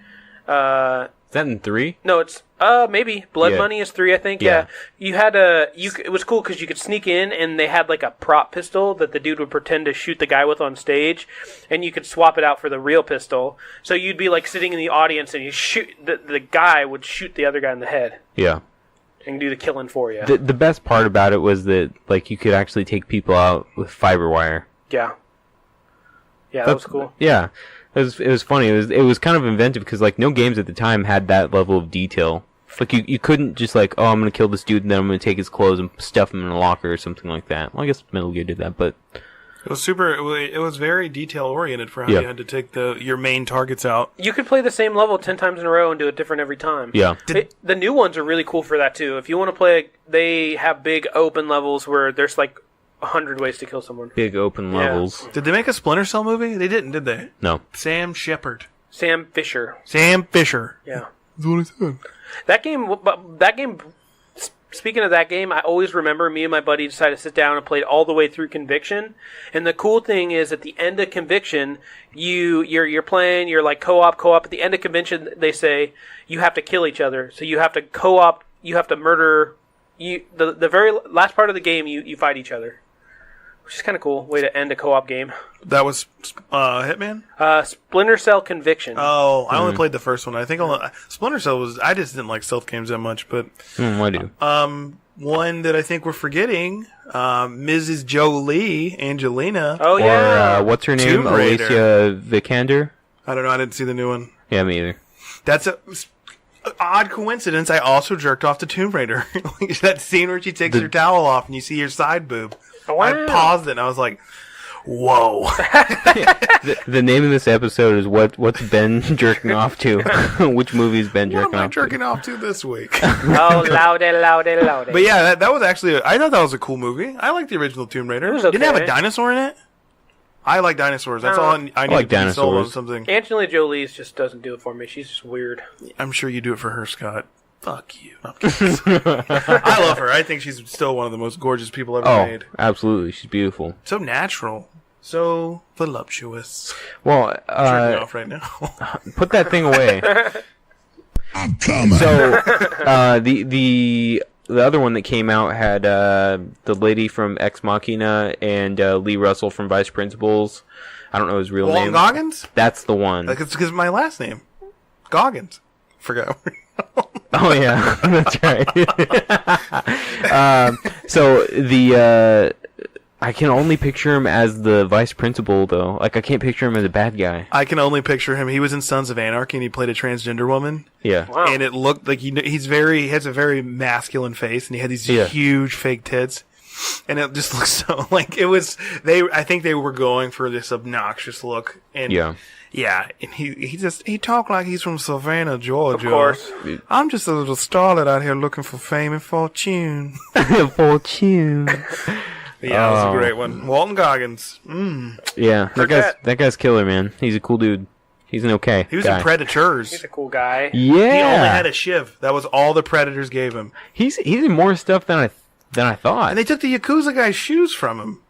Is that in 3? No, it's maybe Blood Yeah. Money is 3, I think. Yeah. You had it was cool because you could sneak in and they had like a prop pistol that the dude would pretend to shoot the guy with on stage, and you could swap it out for the real pistol. So you'd be like sitting in the audience and you shoot the guy would shoot the other guy in the head Yeah. and do the killing for you. The best part about it was that like you could actually take people out with fiber wire. Yeah, that was cool. Yeah. It was funny. It was kind of inventive because like no games at the time had that level of detail. Like you couldn't just like, oh, I'm gonna kill this dude and then I'm gonna take his clothes and stuff him in a locker or something like that. Well, I guess Metal Gear did that, but It was it was very detail oriented for how Yeah. you had to take your main targets out. You could play the same level 10 times in a row and do it different every time. yeah. The new ones are really cool for that too. If you want to play, they have big open levels where there's like 100 ways to kill someone. Big open Yeah. levels. Did they make a Splinter Cell movie? They didn't, did they? No. Sam Shepard. Sam Fisher. Sam Fisher. Yeah. That's what I said. That game, speaking of that game, I always remember me and my buddy decided to sit down and play it all the way through Conviction. And the cool thing is at the end of Conviction, you're playing, you're like co-op. At the end of Conviction, they say you have to kill each other. So you have to co-op, you have to murder the very last part of the game, you fight each other, which is kind of cool. Way to end a co-op game. That was Hitman? Splinter Cell Conviction. Oh, I only played the first one. I think Splinter Cell was... I just didn't like stealth games that much, but... I do. One that I think we're forgetting, Mrs. Jolie, Angelina. Oh, yeah. Or, what's her name? Tomb Raider. Alicia Vikander? I don't know. I didn't see the new one. Yeah, me either. That's a odd coincidence. I also jerked off to Tomb Raider. Like that scene where she takes her towel off and you see her side boob. Wow. I paused it and I was like, whoa. The name of this episode is what's Ben jerking off to? Which movie's Ben jerking off to? What am I jerking off to this week? Oh, loudy. But yeah, that was actually... I thought that was a cool movie. I liked the original Tomb Raider. It was okay. Didn't it have a dinosaur in it? I like dinosaurs. That's all I need like to be sold on dinosaurs. something. Angelina Jolie just doesn't do it for me. She's just weird. I'm sure you do it for her, Scott. Fuck you. No, I'm kidding. I love her. I think she's still one of the most gorgeous people ever made. Absolutely. She's beautiful. So natural. So voluptuous. Well, Jerking off right now. put that thing away. I'm coming. So, the other one that came out had the lady from Ex Machina and Lee Russell from Vice Principals. I don't know his real name. Goggins? That's the one. Like, it's because of my last name. Goggins. Forgot. Oh yeah, that's right. So I can only picture him as the vice principal, though. Like, I can't picture him as a bad guy. I can only picture him. He was in Sons of Anarchy, and he played a transgender woman. Yeah. Wow. And it looked like he has a very masculine face, and he had these huge fake tits. And it just looks so like it was. I think they were going for this obnoxious look. And yeah, and he talked like he's from Savannah, Georgia. Of course. I'm just a little starlet out here looking for fame and fortune. Fortune. Yeah, that was a great one. Walton Goggins. Yeah, that guy's killer, man. He's a cool dude. He's an okay He was guy. in Predators. He's a cool guy. Yeah. He only had a shiv. That was all the Predators gave him. He's in more stuff than I thought. And they took the Yakuza guy's shoes from him.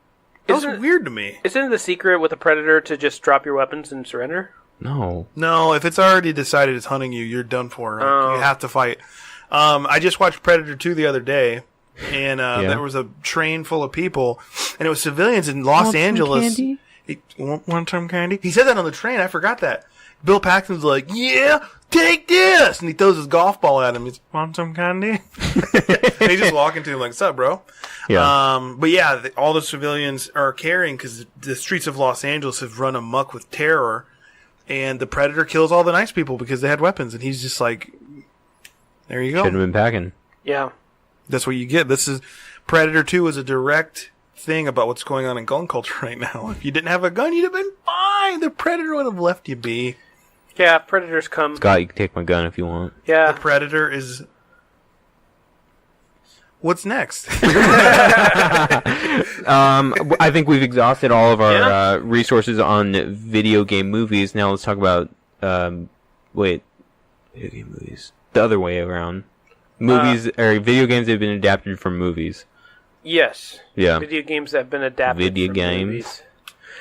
That was weird to me. Isn't the secret with a predator to just drop your weapons and surrender? No, if it's already decided it's hunting you, you're done for. You have to fight. I just watched Predator 2 the other day, and there was a train full of people, and it was civilians in Los Angeles. Want some candy? He said that on the train. I forgot that. Bill Paxton's like, yeah, take this! And he throws his golf ball at him. He's, want some candy? And he's just walking to him like, what's up, bro? Yeah. But yeah, all the civilians are carrying because the streets of Los Angeles have run amok with terror. And the Predator kills all the nice people because they had weapons. And he's just like, there you go. Should have been packing. Yeah. That's what you get. Predator 2 is a direct thing about what's going on in gun culture right now. If you didn't have a gun, you'd have been fine. The Predator would have left you be. Yeah, Predators come. Scott, you can take my gun if you want. Yeah. The Predator is... What's next? I think we've exhausted all of our resources on video game movies. Now let's talk about video game movies. The other way around. Movies or video games that have been adapted from movies. Yes. Yeah. Video games that have been adapted Video from games. movies.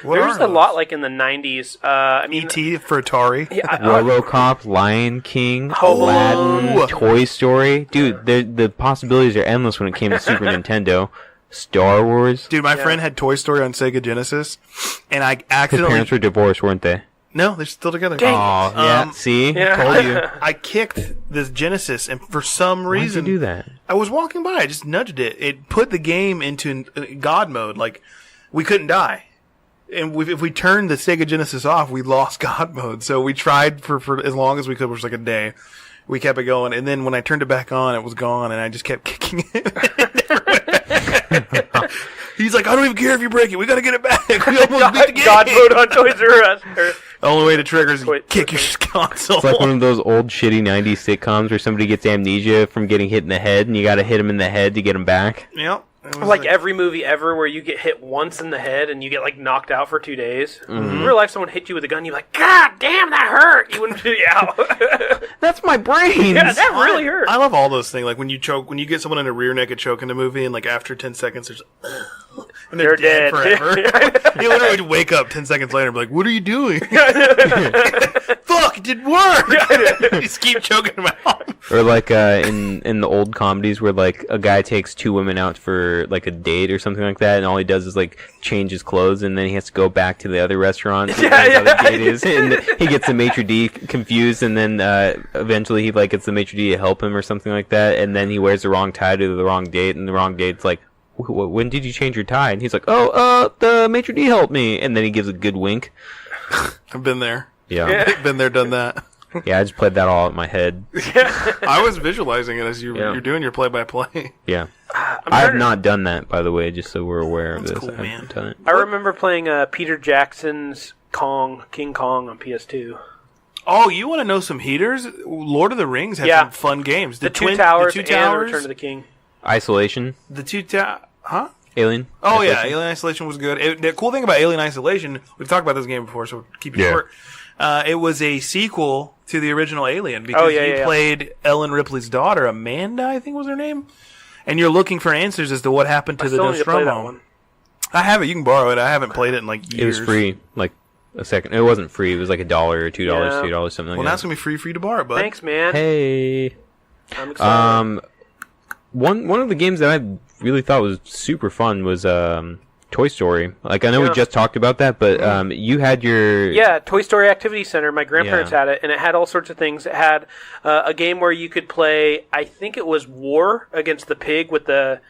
What There's are a lot those? like in the 90s. I mean, E.T. for Atari. Yeah, RoboCop, Lion King, Oh. Aladdin, Toy Story. Dude, the possibilities are endless when it came to Super Nintendo. Star Wars. Dude, my friend had Toy Story on Sega Genesis, and I His accidentally... parents were divorced, weren't they? No, they're still together. Dang. Oh, yeah. See? Yeah. Told you. I kicked this Genesis, and for some Why'd you reason... do that? I was walking by, I just nudged it. It put the game into God mode. Like, we couldn't die. And if we turned the Sega Genesis off, we lost God mode. So we tried for as long as we could, which was like a day. We kept it going. And then when I turned it back on, it was gone, and I just kept kicking it. He's like, I don't even care if you break it. We got to get it back. We almost beat the game. God mode on Toys R Us. The only way to trigger is kick your console. It's like one of those old shitty 90s sitcoms where somebody gets amnesia from getting hit in the head, and you gotta hit him in the head to get him back. Yep. Like every movie ever where you get hit once in the head and you get like knocked out for 2 days. In real life, someone hit you with a gun, you're like, God damn, that hurt! You wouldn't be out. That's my brain! Yeah, that really hurt. I love all those things. Like when you choke, when you get someone in a rear naked choke in a movie, and like after 10 seconds, there's, And they're dead forever. He literally would wake up 10 seconds later and be like, what are you doing? Fuck, it didn't work. Just keep choking him out. Or like in the old comedies where like a guy takes two women out for like a date or something like that, and all he does is like change his clothes, and then he has to go back to the other restaurant how the date is, and he gets the maitre d' confused, and then eventually he like gets the maitre d' to help him or something like that, and then he wears the wrong tie to the wrong date, and the wrong date's like, when did you change your tie? And he's like, the maitre d' helped me, and then he gives a good wink. I've been there. Yeah. Been there, done that. Yeah, I just played that all out in my head. I was visualizing it as you're doing your play-by-play. Yeah. I have not done that, by the way, just so we're aware of this. Cool, man. Done it. I remember playing Peter Jackson's King Kong on PS2. Oh, you want to know some heaters? Lord of the Rings had some fun games. The Two Towers and Return of the King. Isolation. The Two Towers. Huh? Alien. Oh, Isolation. yeah. Alien Isolation was good. The cool thing about Alien Isolation, we've talked about this game before, so we'll keep it short. It was a sequel to the original Alien because you played Ellen Ripley's daughter, Amanda, I think was her name, and you're looking for answers as to what happened to the Nostromo. I have it. You can borrow it. I haven't played it in like years. It was free, like a second. It wasn't free. It was like $1 or $2, $3, something like that. Well, that's gonna be free for you to borrow, bud. Thanks, man. Hey. I'm excited. One of the games that I really thought was super fun was Toy Story. Like, I know we just talked about that, but you had your... Yeah, Toy Story Activity Center. My grandparents had it, and it had all sorts of things. It had a game where you could play, I think it was War against the pig with the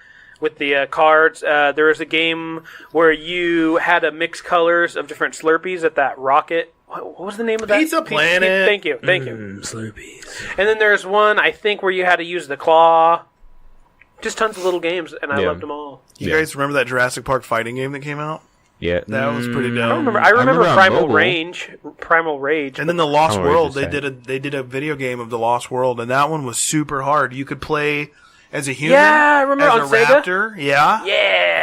cards. There was a game where you had to mix colors of different Slurpees at that rocket. What was the name of that? Pizza Planet. Thank you. Slurpees. And then there's one, I think, where you had to use the claw. Just tons of little games, and I loved them all. You guys remember that Jurassic Park fighting game that came out? Yeah. That was pretty dope. I remember Primal Rage. And then the Lost World, they did a video game of the Lost World, and that one was super hard. You could play as a human, I remember as on a Sega? raptor, yeah,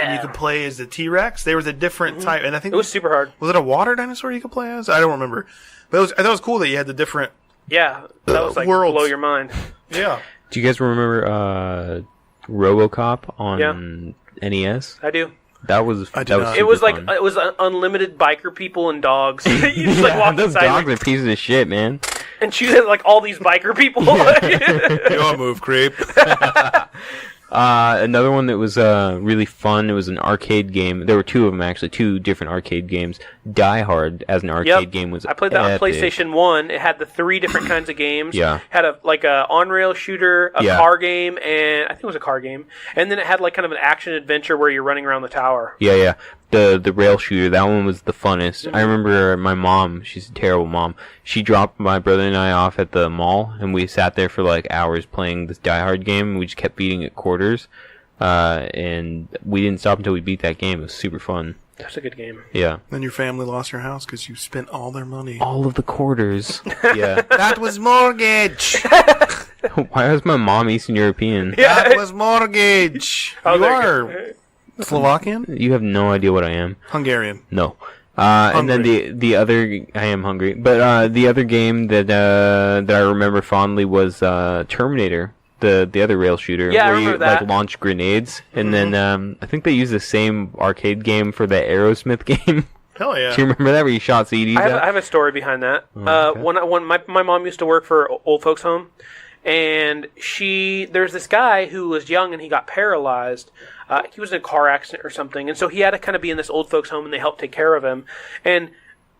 and you could play as the T-Rex. There was a different type, and I think it was super hard. Was it a water dinosaur you could play as? I don't remember, but I thought it was cool that you had the different. Yeah, that was like worlds. blow your mind. Yeah. Do you guys remember RoboCop on NES? I do. That was. It was like it was unlimited biker people and dogs. You just like walk those inside dogs are pieces of shit, man. and shoot at like all these biker people. Your move, creep. Another one that was really fun. It was an arcade game. There were two of them actually, two different arcade games. Die Hard as an arcade game was. I played that on PlayStation 1. It had the 3 different kinds of games. Yeah. Had a on-rail shooter, a car game, and I think it was a car game. And then it had like kind of an action adventure where you're running around the tower. Yeah. The rail shooter, that one was the funnest. I remember my mom, she's a terrible mom. She dropped my brother and I off at the mall, and we sat there for like hours playing this Die Hard game. We just kept beating it quarters, and we didn't stop until we beat that game. It was super fun. That's a good game. Yeah. Then your family lost your house because you spent all their money. All of the quarters. Yeah. That was mortgage. Why was my mom Eastern European? That was mortgage. You are Slovakian? You have no idea what I am. Hungarian. No. And then the other, I am hungry, but the other game that I remember fondly was Terminator, the other rail shooter, Yeah, I where you remember that. like launch grenades, and then I think they used the same arcade game for the Aerosmith game. Hell yeah! Do you remember that where you shot CDs? I have a story behind that. okay. When my mom used to work for old folks home, and there's this guy who was young and he got paralyzed. He was in a car accident or something, and so he had to kind of be in this old folks home, and they helped take care of him. And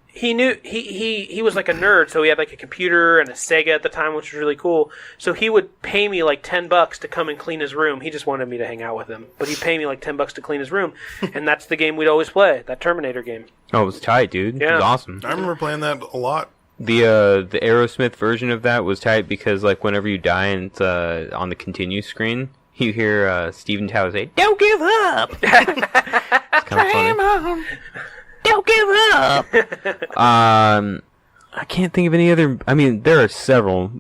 he knew he was like a nerd, so he had like a computer and a Sega at the time, which was really cool. So he would pay me like $10 to come and clean his room. He just wanted me to hang out with him, but he'd pay me like $10 to clean his room, and that's the game we'd always play, that Terminator game. Oh, it was tight, dude. Yeah. It was awesome. I remember playing that a lot. The Aerosmith version of that was tight because like whenever you die and it's on the continue screen, you hear Steven Tyler say, "Don't give up." It's kind of funny. Don't give up. I can't think of any other. I mean, there are several.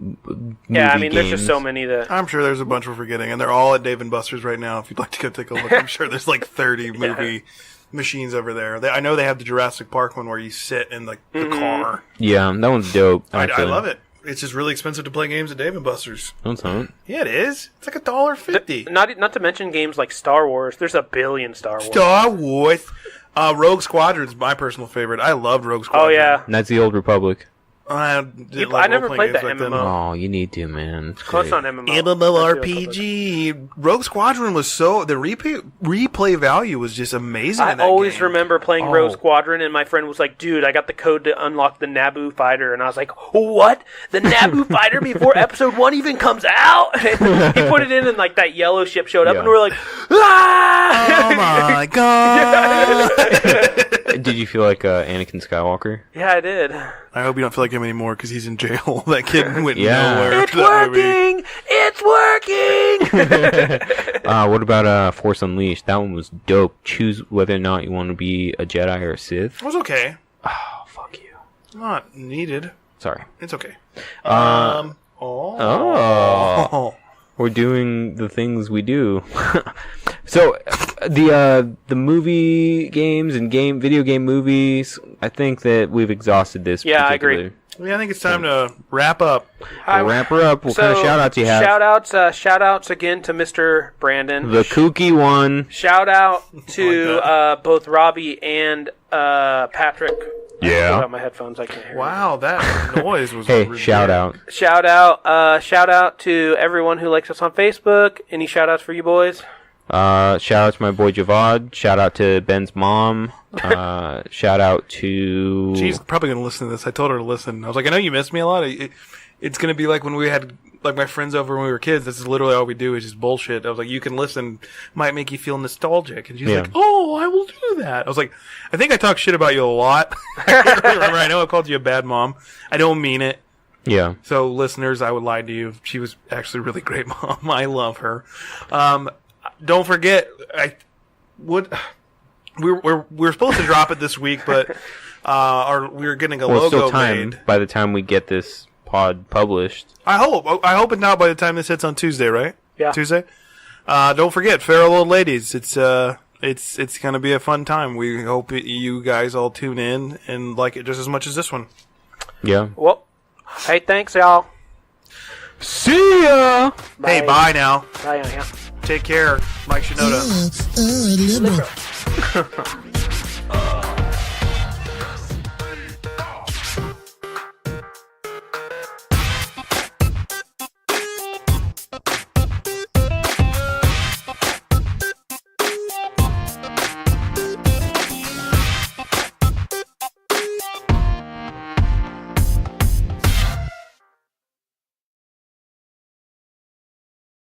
There's just so many that I'm sure there's a bunch we're forgetting, and they're all at Dave & Buster's right now. If you'd like to go take a look, I'm sure there's like 30 movie machines over there. I know they have the Jurassic Park one where you sit in the car. Yeah, that one's dope. I love it. It's just really expensive to play games at Dave & Buster's. No, it's not. Yeah, it is. It's like $1.50. Not to mention games like Star Wars. There's a billion Star Wars. Star Wars. Rogue Squadron's my personal favorite. I loved Rogue Squadron. Oh yeah, Knights of the Old Republic. I never played that MMO. Oh, you need to, man. It's Close great. on MMO. MMORPG. Rogue Squadron was the replay value was just amazing. I in that always game. remember playing Rogue Squadron, and my friend was like, "Dude, I got the code to unlock the Naboo fighter," and I was like, "What? The Naboo fighter before Episode 1 even comes out?" He put it in, and like that yellow ship showed up, and we're like, "Ah!" Oh my god! Did you feel like Anakin Skywalker? Yeah, I did. I hope you don't feel like him anymore because he's in jail. That kid went Yeah. nowhere. It's working. It's working. What about Force Unleashed? That one was dope. Choose whether or not you want to be a Jedi or a Sith. It was okay. Oh, fuck you. Not needed. Sorry. It's okay. Oh. We're doing the things we do. So, the movie games and video game movies, I think that we've exhausted this. Yeah, I agree. Yeah, I think it's time to wrap up. We'll wrap her up. What kind of shout-outs you have? Shout-outs again to Mr. Brandon. The kooky one. Shout-out to both Robbie and Patrick. Yeah. I put out my headphones. I can't hear. Wow, that noise was. Hey, really shout weird. out. Shout out to everyone who likes us on Facebook. Any shout-outs for you boys? Shout out to my boy Javad. Shout out to Ben's mom. Shout out to. She's probably gonna listen to this. I told her to listen. I was like, I know you miss me a lot. It's gonna be like when we had like my friends over when we were kids. This is literally all we do is just bullshit. I was like, you can listen. Might make you feel nostalgic. And she's like, oh, I will do that. I was like, I think I talk shit about you a lot. I can't really remember. I know I called you a bad mom. I don't mean it. Yeah. So listeners, I would lie to you. She was actually a really great mom. I love her. Don't forget, we're supposed to drop it this week, but we're getting a logo still time made. by the time we get this pod published. I hope it's not by the time this hits on Tuesday, right? Yeah. Tuesday. Don't forget, Feral Old Ladies. It's gonna be a fun time. We hope you guys all tune in and like it just as much as this one. Yeah. Well, hey, thanks, y'all. See ya. Bye. Hey, bye now. Bye, yeah. Take care, Mike Shinoda. Liberal.